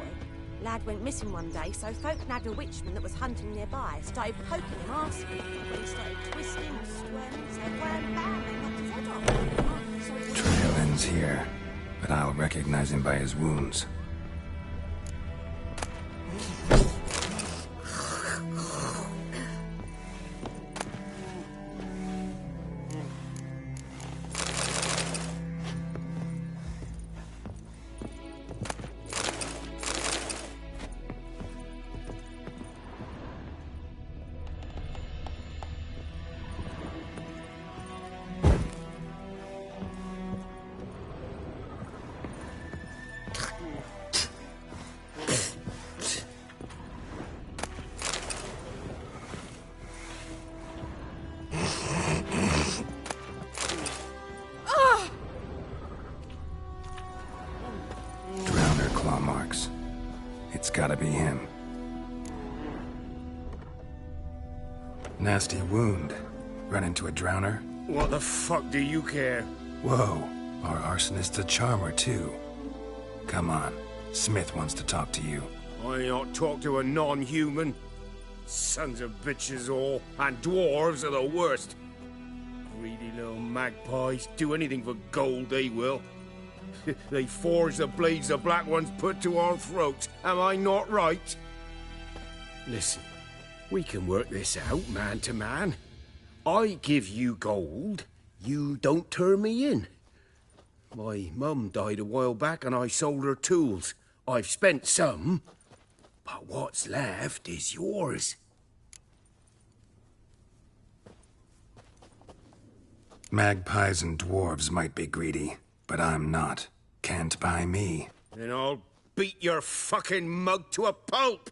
Lad went missing one day, so folk nabbed a witchman that was hunting nearby. Started poking him, asking him. When he started twisting and squirming, said, wham, bam, and knocked his head off. Trail ends here, but I'll recognize him by his wounds. It's gotta be him. Nasty wound. Run into a drowner? What the fuck do you care? Whoa, our arsonist's a charmer too. Come on, Smith wants to talk to you. I not talk to a non-human. Sons of bitches all, and dwarves are the worst. Greedy little magpies, do anything for gold they will. They forge the blades the Black Ones put to our throats. Am I not right? Listen, we can work this out man to man. I give you gold, you don't turn me in. My mum died a while back and I sold her tools. I've spent some, but what's left is yours. Magpies and dwarves might be greedy, but I'm not. Can't buy me. Then I'll beat your fucking mug to a pulp!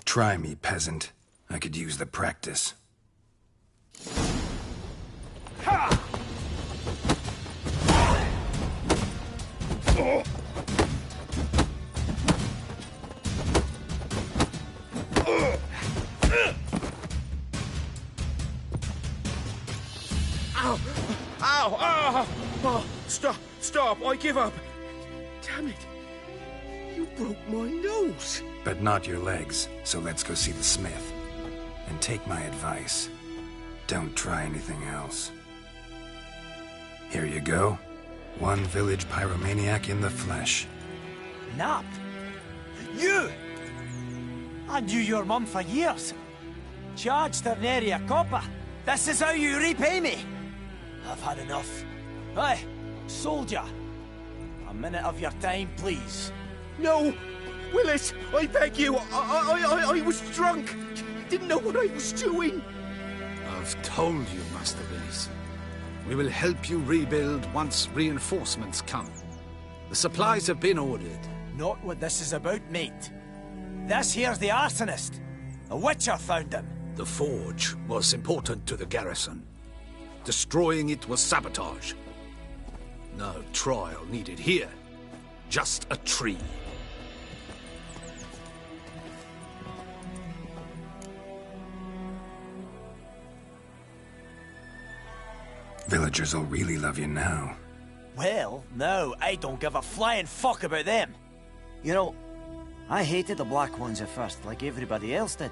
Try me, peasant. I could use the practice. Ha! Oh. Ow! Ow! Ow! Oh, stop! I give up! Damn it! You broke my nose! But not your legs, so let's go see the smith. And take my advice. Don't try anything else. Here you go. One village pyromaniac in the flesh. Nap? You! I knew your mum for years. Charged her nary a copper. This is how you repay me. I've had enough. Hey, soldier. A minute of your time, please. No! Willis, I beg you! I was drunk! Didn't know what I was doing! I've told you, Master Willis. We will help you rebuild once reinforcements come. The supplies have been ordered. Not what this is about, mate. This here's the arsonist. A witcher found him. The forge was important to the garrison. Destroying it was sabotage. No trial needed here. Just a tree. Villagers will really love you now. Well, no, I don't give a flying fuck about them. You know, I hated the Black Ones at first, like everybody else did.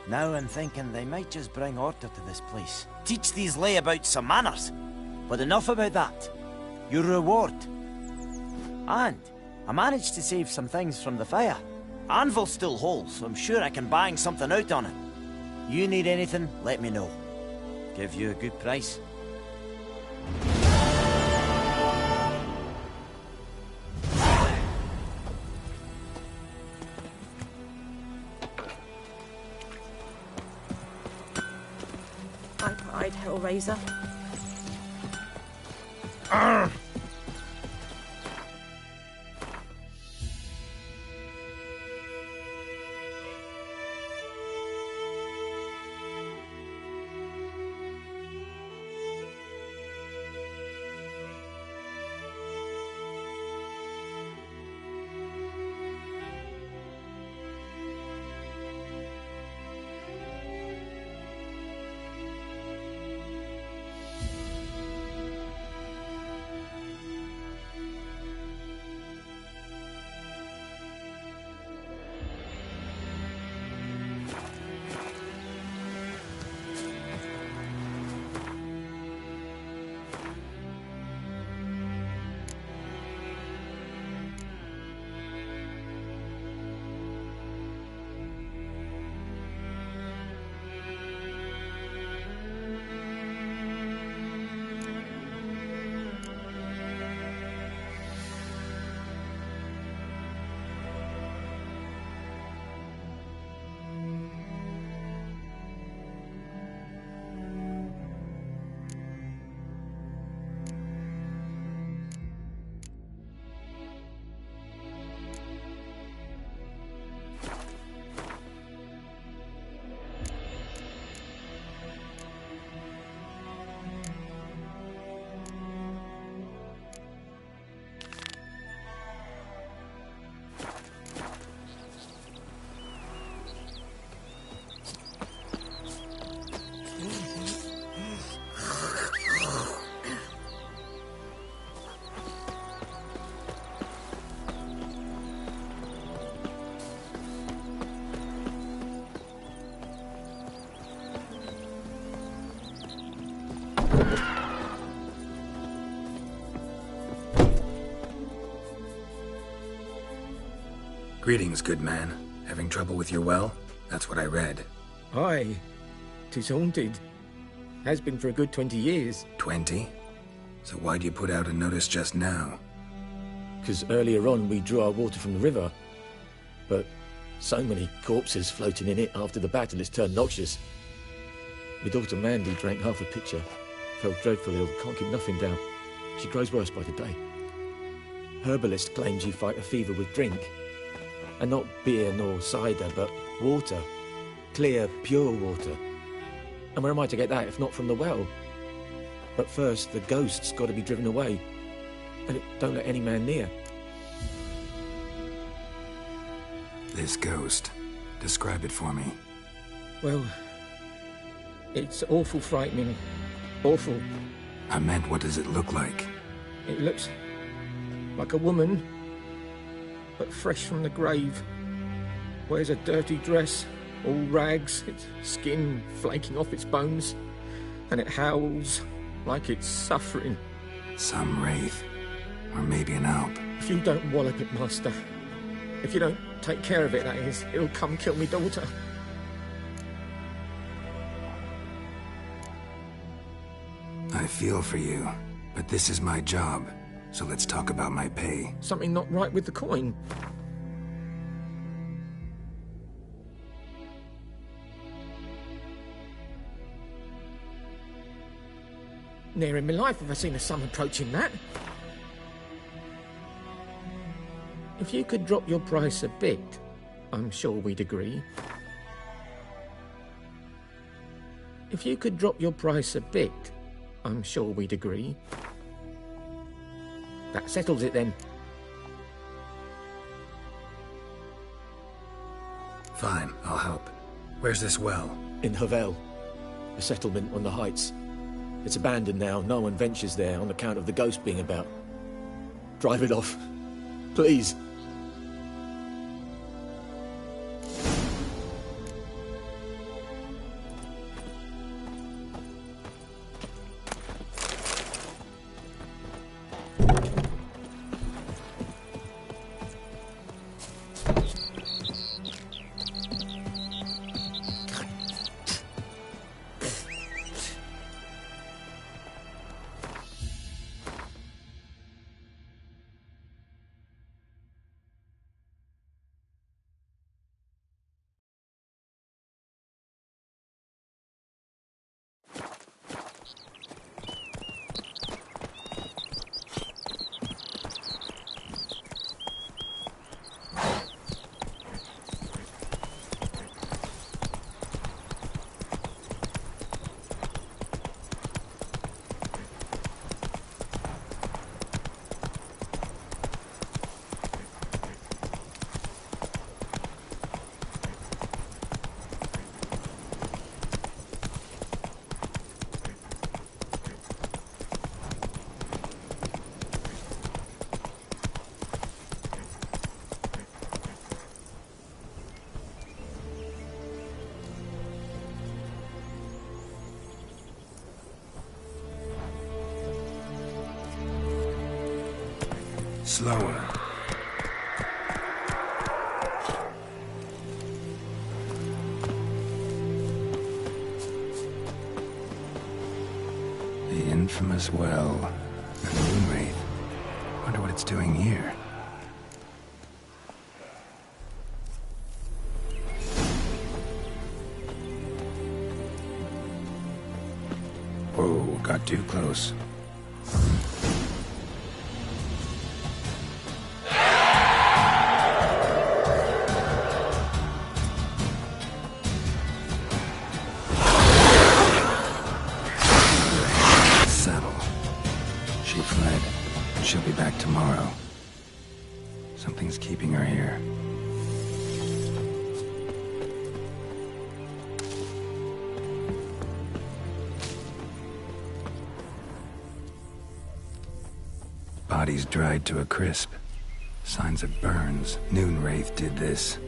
Now I'm thinking they might just bring order to this place. Teach these layabouts some manners. But enough about that. Your reward. And I managed to save some things from the fire. Anvil's still whole, so I'm sure I can bang something out on it. You need anything, let me know. Give you a good price. High Pride, Hellraiser. Greetings, good man. Having trouble with your well? That's what I read. Aye. 'Tis haunted. Has been for a good 20 years. 20? So why do you put out a notice just now? 'Cause earlier on we drew our water from the river. But so many corpses floating in it after the battle it's turned noxious. My daughter Mandy drank half a pitcher. Felt dreadful ill, can't keep nothing down. She grows worse by the day. Herbalist claims you fight a fever with drink. And not beer nor cider, but water. Clear, pure water. And where am I to get that if not from the well? But first, the ghost's got to be driven away. And it don't let any man near. This ghost. Describe it for me. Well, it's awful frightening. Awful. I meant, what does it look like? It looks like a woman, but fresh from the grave. Wears a dirty dress, all rags, its skin flaking off its bones, and it howls like it's suffering. Some wraith. Or maybe an alp. If you don't wallop it, Master, if you don't take care of it, that is, it'll come kill me daughter. I feel for you, but this is my job, so let's talk about my pay. Something not right with the coin. Ne'er in my life have I seen a sum approaching that. If you could drop your price a bit, I'm sure we'd agree. If you could drop your price a bit, I'm sure we'd agree. That settles it then. Fine, I'll help. Where's this well? In Havel, a settlement on the heights. It's abandoned now. No one ventures there on account of the ghost being about. Drive it off. Please. Slower. The infamous well. The Moonwraith. Wonder what it's doing here. Whoa, got too close. She'll be back tomorrow. Something's keeping her here. Body's dried to a crisp. Signs of burns. Moonwraith did this.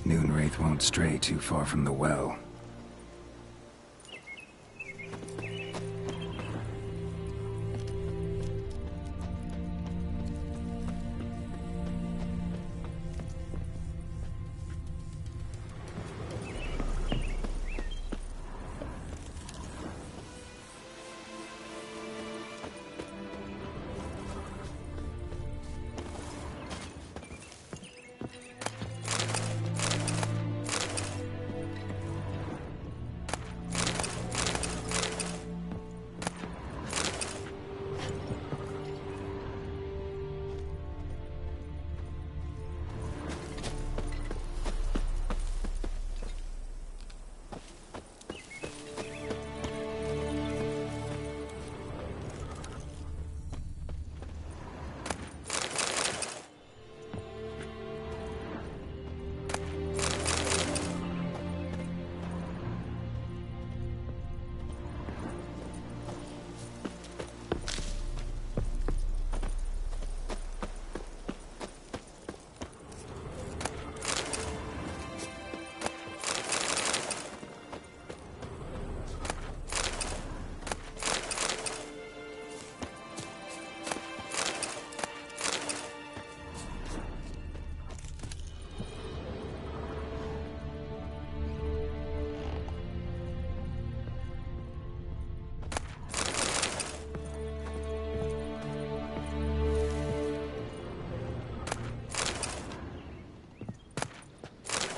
Moonwraith won't stray too far from the well.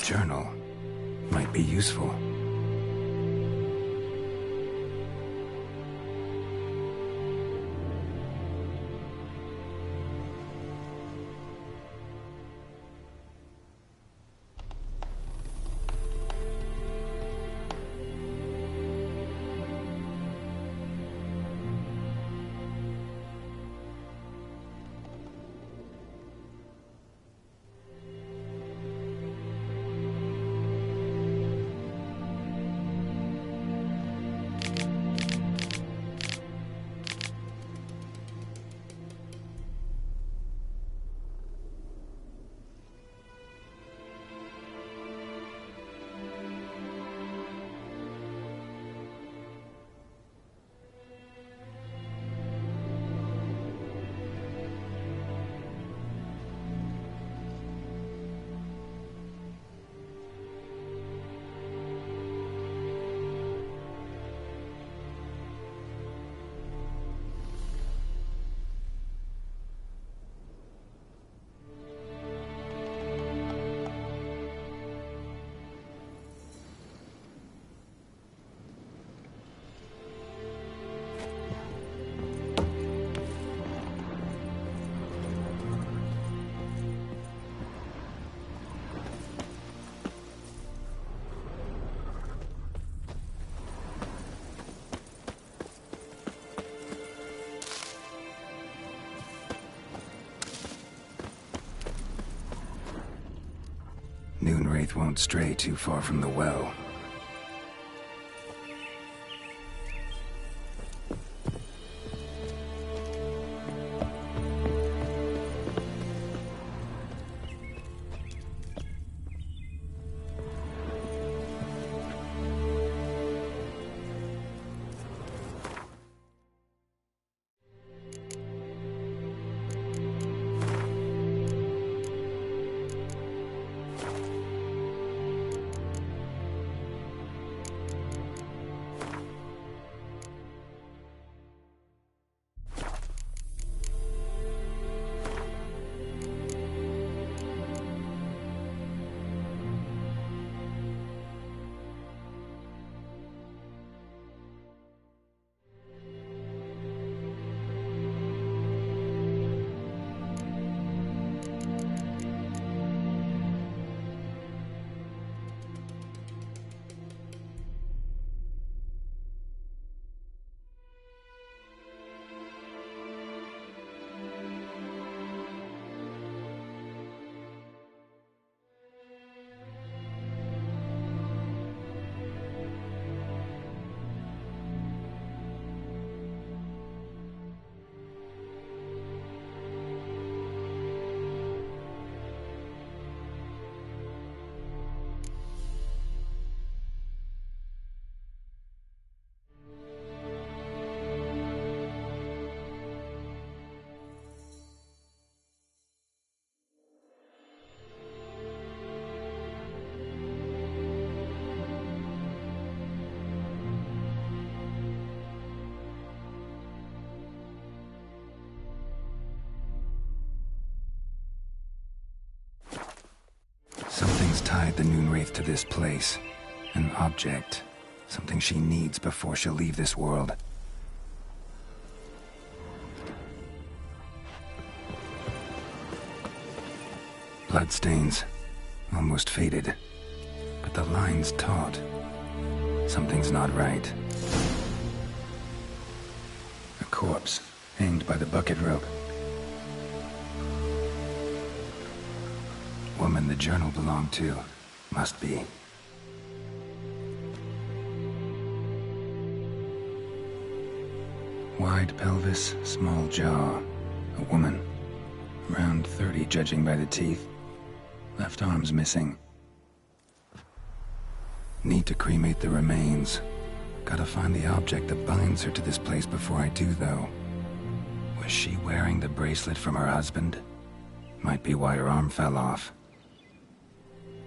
Journal might be useful. Noonwraith won't stray too far from the well. Something's tied the Noonwraith to this place. An object. Something she needs before she'll leave this world. Bloodstains. Almost faded. But the line's taut. Something's not right. A corpse, hanged by the bucket rope. Woman the journal belonged to. Must be. Wide pelvis, small jaw. A woman. Around 30, judging by the teeth. Left arm's missing. Need to cremate the remains. Gotta find the object that binds her to this place before I do, though. Was she wearing the bracelet from her husband? Might be why her arm fell off.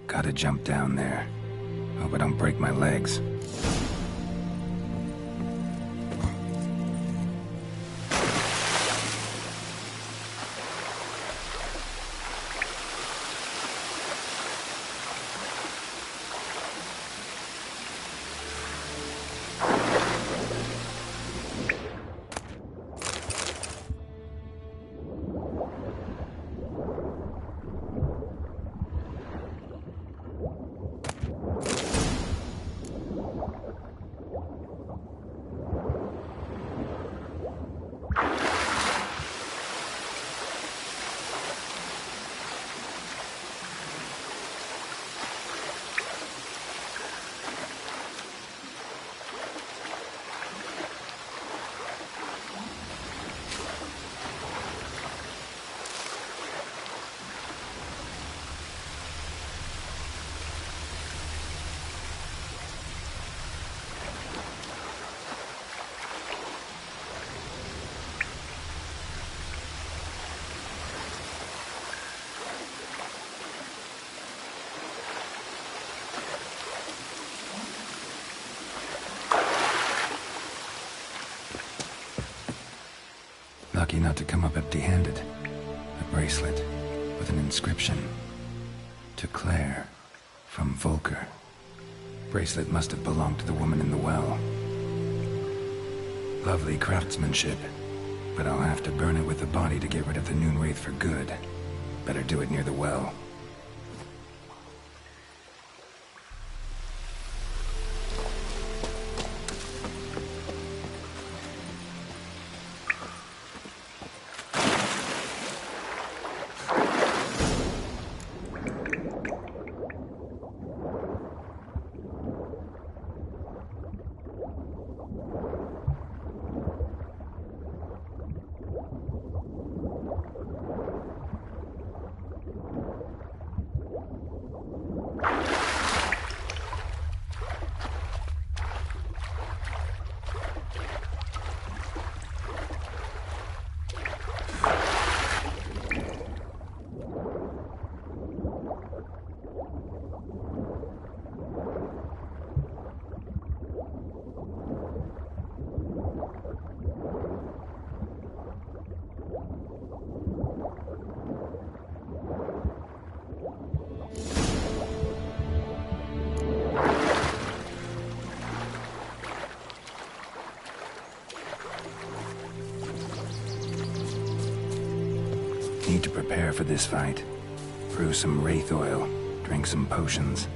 Gotta jump down there. Hope I don't break my legs. Lucky not to come up empty-handed. A bracelet with an inscription. To Claire, from Volker. Bracelet must have belonged to the woman in the well. Lovely craftsmanship, but I'll have to burn it with the body to get rid of the Noonwraith for good. Better do it near the well. to prepare for this fight. Brew some wraith oil, drink some potions.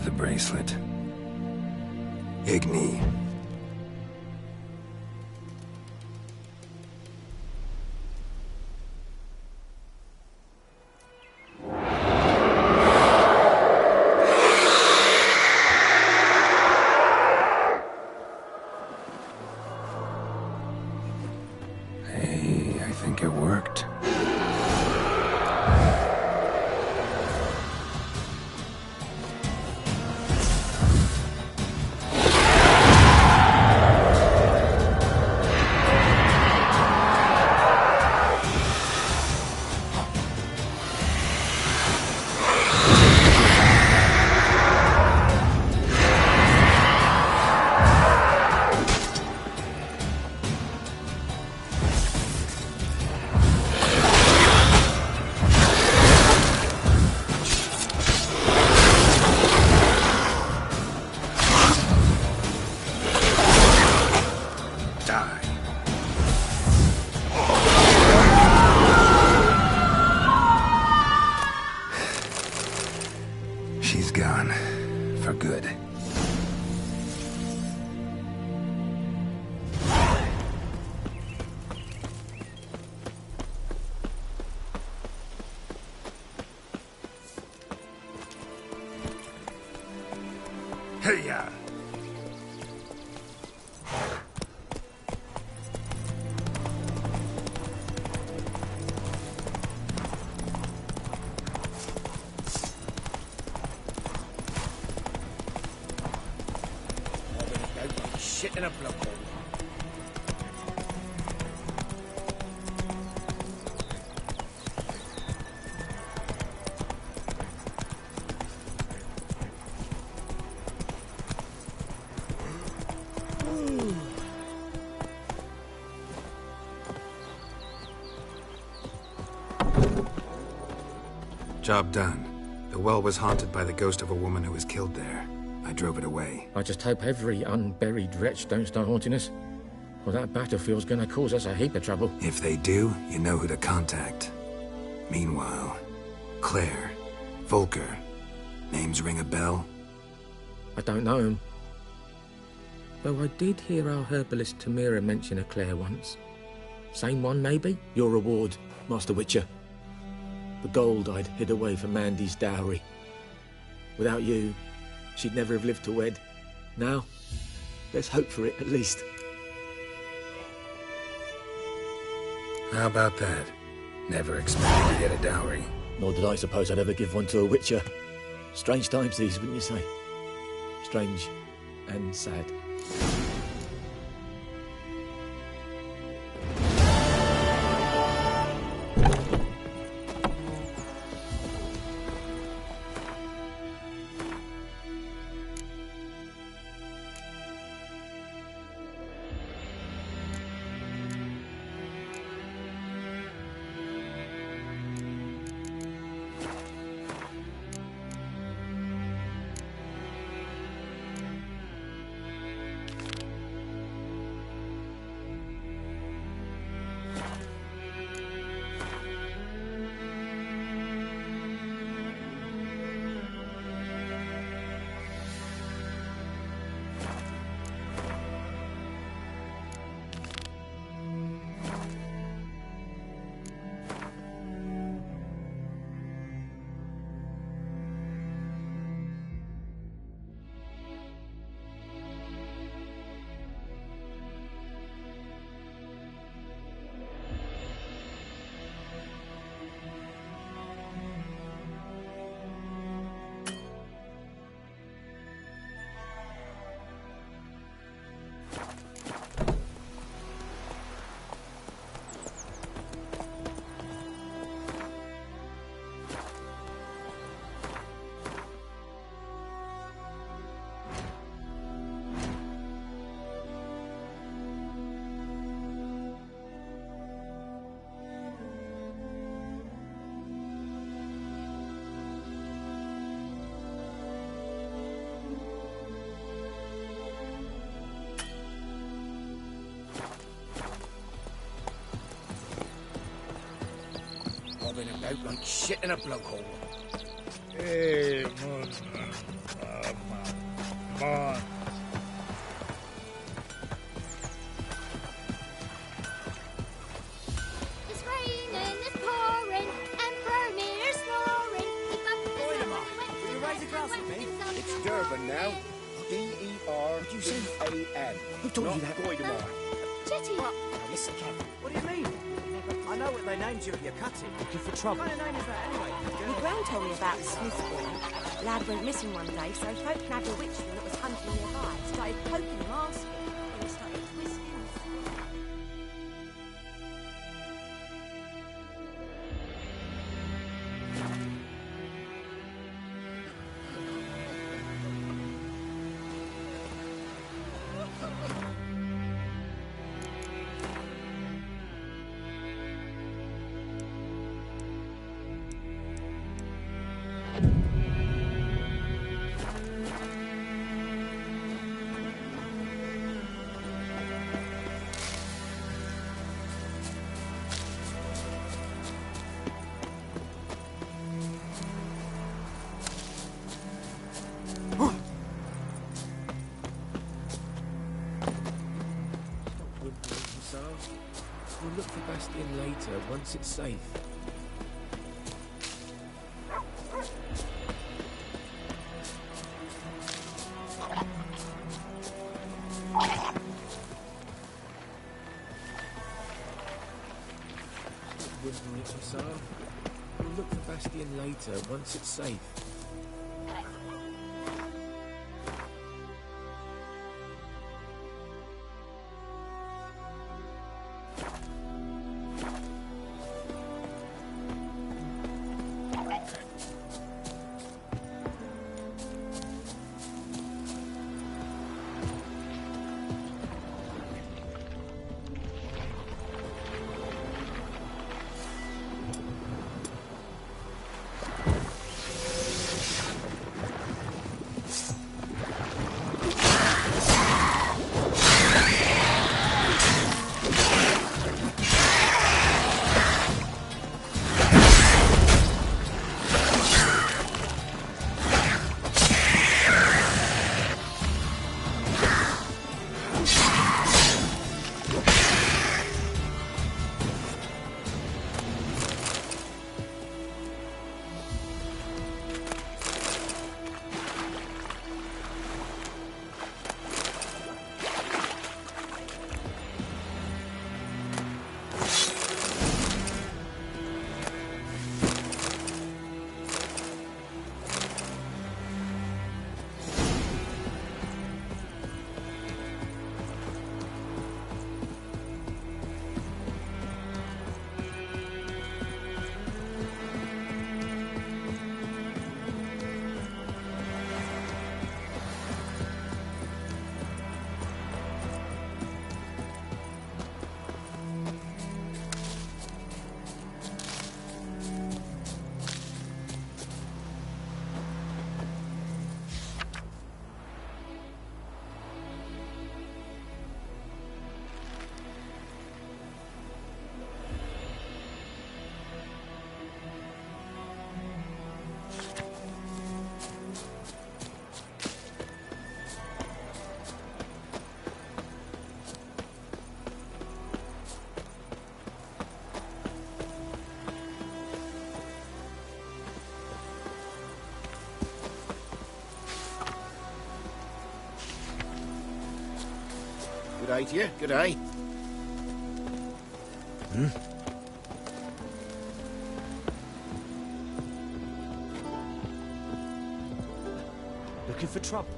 The bracelet. Igni. Hey, I think it worked. She's gone. For good. Hey-ya! Shit in a block hole. Job done. The well was haunted by the ghost of a woman who was killed there. I drove it away. I just hope every unburied wretch don't start haunting us. Well, that battlefield's gonna cause us a heap of trouble. If they do, you know who to contact. Meanwhile, Claire, Volker, names ring a bell? I don't know him. Though I did hear our herbalist Tamira mention a Claire once. Same one, maybe? Your reward, Master Witcher. The gold I'd hid away for Mandy's dowry. Without you, she'd never have lived to wed. Now, let's hope for it, at least. How about that? Never expected to get a dowry. Nor did I suppose I'd ever give one to a Witcher. Strange times these, wouldn't you say? Strange and sad. Bobbing about like shit in a blowhole. Hey, man. Come on. It's raining, it's pouring, and Bromir's snoring. He bumped his head when he went Will you to raise a bed glass and with me? wet himself It's in Durban the now. rain. D-E-R-B-A-N. Who told you Not that? Voidemar. Jetty. Now listen, Kev. What do you mean? I know what they named you if you're cutting. Looking for trouble. What kind of name is that anyway? My gran told me about the Smith boy. Lad went missing one day, so folk nabbed a witchman that was hunting nearby. Started poking him, asking. Then he started twisting and swearing. We'll look for Bastion later, once it's safe. We'll look for Bastion later, once it's safe. day to you. Good day. Looking for trouble?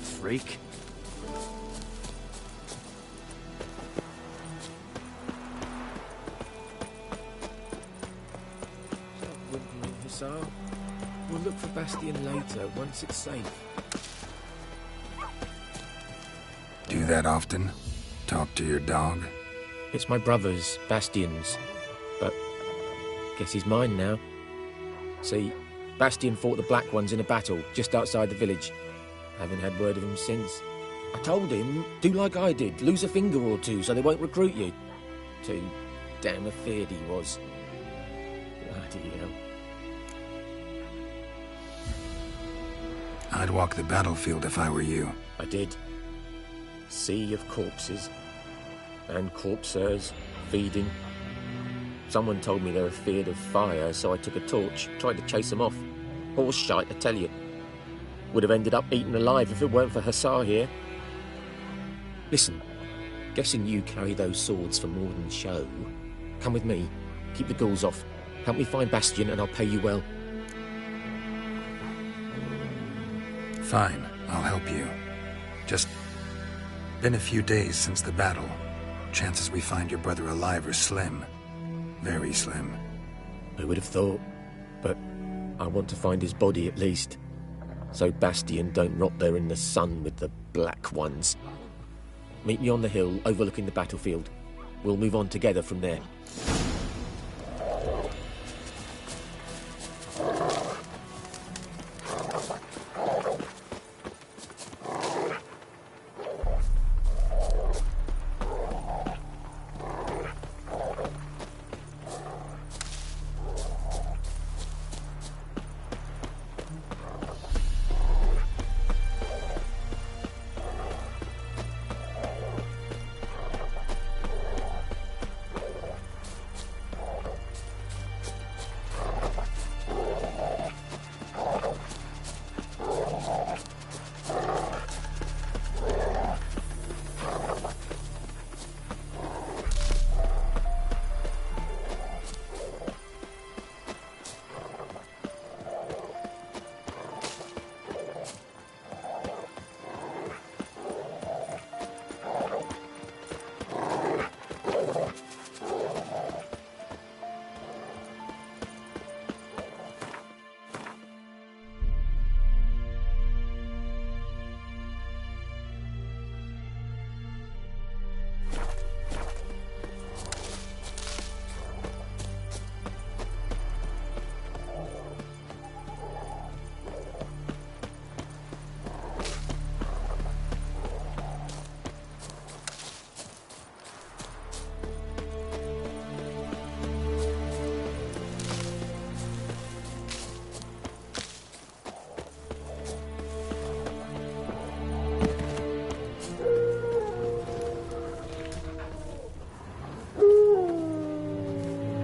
Freak. Hussar. We'll look for Bastion later, once it's safe. Do that often? Talk to your dog? It's my brother's, Bastion's. But guess he's mine now. See, Bastion fought the Black Ones in a battle just outside the village. Haven't had word of him since. I told him, do like I did, lose a finger or two so they won't recruit you. Too damn afeard he was. Bloody hell. I'd walk the battlefield if I were you. I did. Sea of corpses. And corpsers, feeding. Someone told me they were feared of fire, so I took a torch, tried to chase them off. Horse shite, I tell you. Would have ended up eaten alive if it weren't for Hussar here. Listen, guessing you carry those swords for more than show. Come with me, keep the ghouls off. Help me find Bastion and I'll pay you well. Fine, I'll help you. Just been a few days since the battle. Chances we find your brother alive are slim. Very slim. I would have thought, but I want to find his body at least. So Bastion don't rot there in the sun with the Black Ones. Meet me on the hill overlooking the battlefield. We'll move on together from there.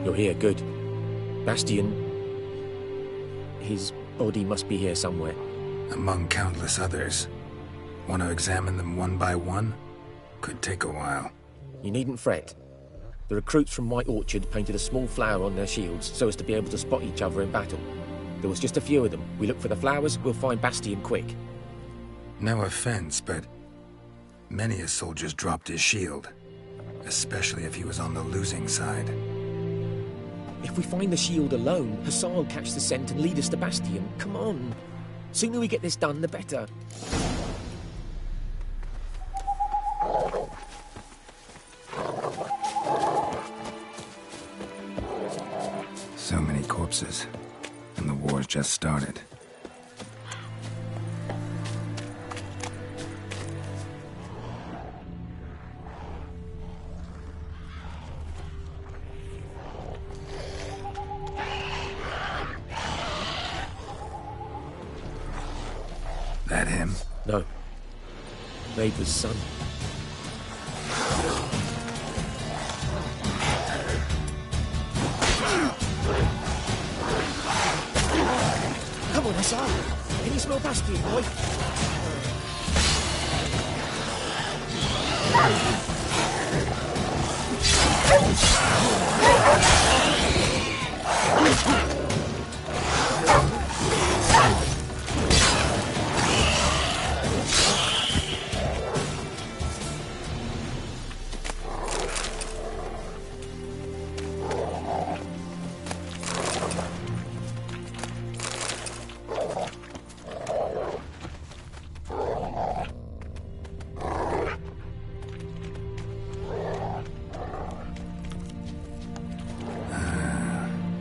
You're here, good. Bastion... his body must be here somewhere. Among countless others. Want to examine them one by one? Could take a while. You needn't fret. The recruits from White Orchard painted a small flower on their shields so as to be able to spot each other in battle. There was just a few of them. We look for the flowers, we'll find Bastion quick. No offense, but many a soldier's dropped his shield. Especially if he was on the losing side. If we find the shield alone, Hussar will catch the scent and lead us to Bastion. Come on. Sooner we get this done, the better. So many corpses. And the war's just started. That him? No. Neighbor's son. Come on, Hussar. Can you smell Bastion, boy?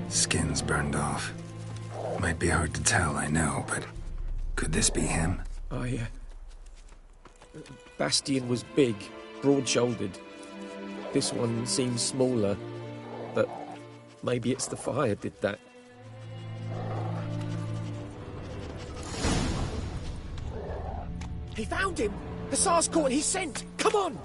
Skin's burned off. Might be hard to tell, I know, but could this be him? Bastian was big, broad-shouldered. This one seems smaller, but maybe it's the fire did that. He found him! The Tsar's caught his scent! Come on!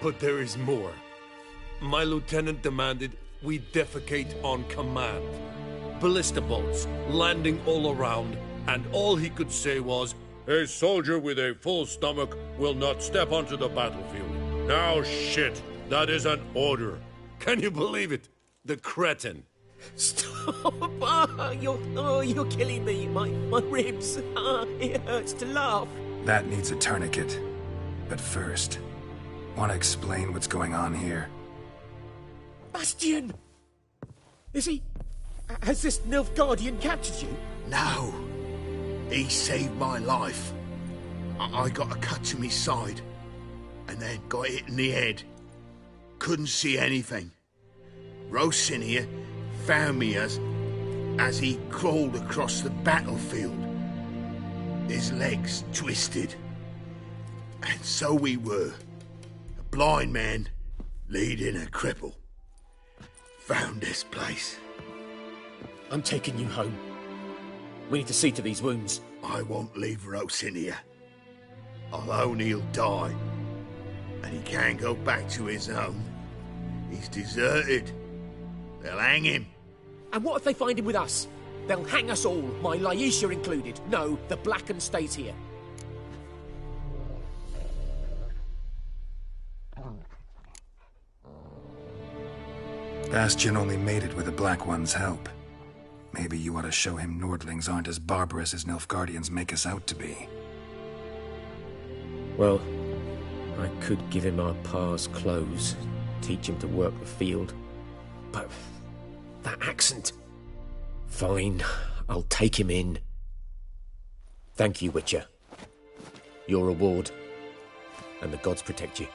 But there is more. My lieutenant demanded we defecate on command. Ballista boats, landing all around, and all he could say was, "A soldier with a full stomach will not step onto the battlefield." Now shit, that is an order. Can you believe it? The cretin. Stop! You're killing me. My ribs. It hurts to laugh. That needs a tourniquet. But first, want to explain what's going on here? Bastian! Is he... Has this Nilfgaardian captured you? No. He saved my life. I got a cut to my side, and then got hit in the head. Couldn't see anything. Rosinia found me as he crawled across the battlefield. His legs twisted. And so we were. A blind man leading a cripple. Found this place. I'm taking you home. We need to see to these wounds. I won't leave Rosinia. Alone he'll die. And he can't go back to his home. He's deserted. They'll hang him. And what if they find him with us? They'll hang us all, my Laisha included. No, the Blacken stays here. Bastian only made it with the Black One's help. Maybe you ought to show him Nordlings aren't as barbarous as Nilfgaardians make us out to be. Well, I could give him our pa's clothes, teach him to work the field. But that accent... Fine, I'll take him in. Thank you, Witcher. Your reward, and the gods protect you.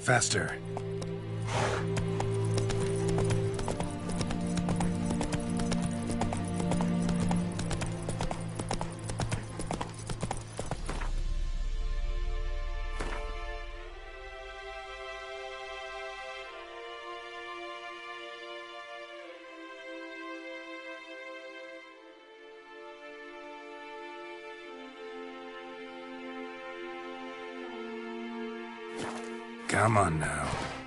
Faster. Come on now.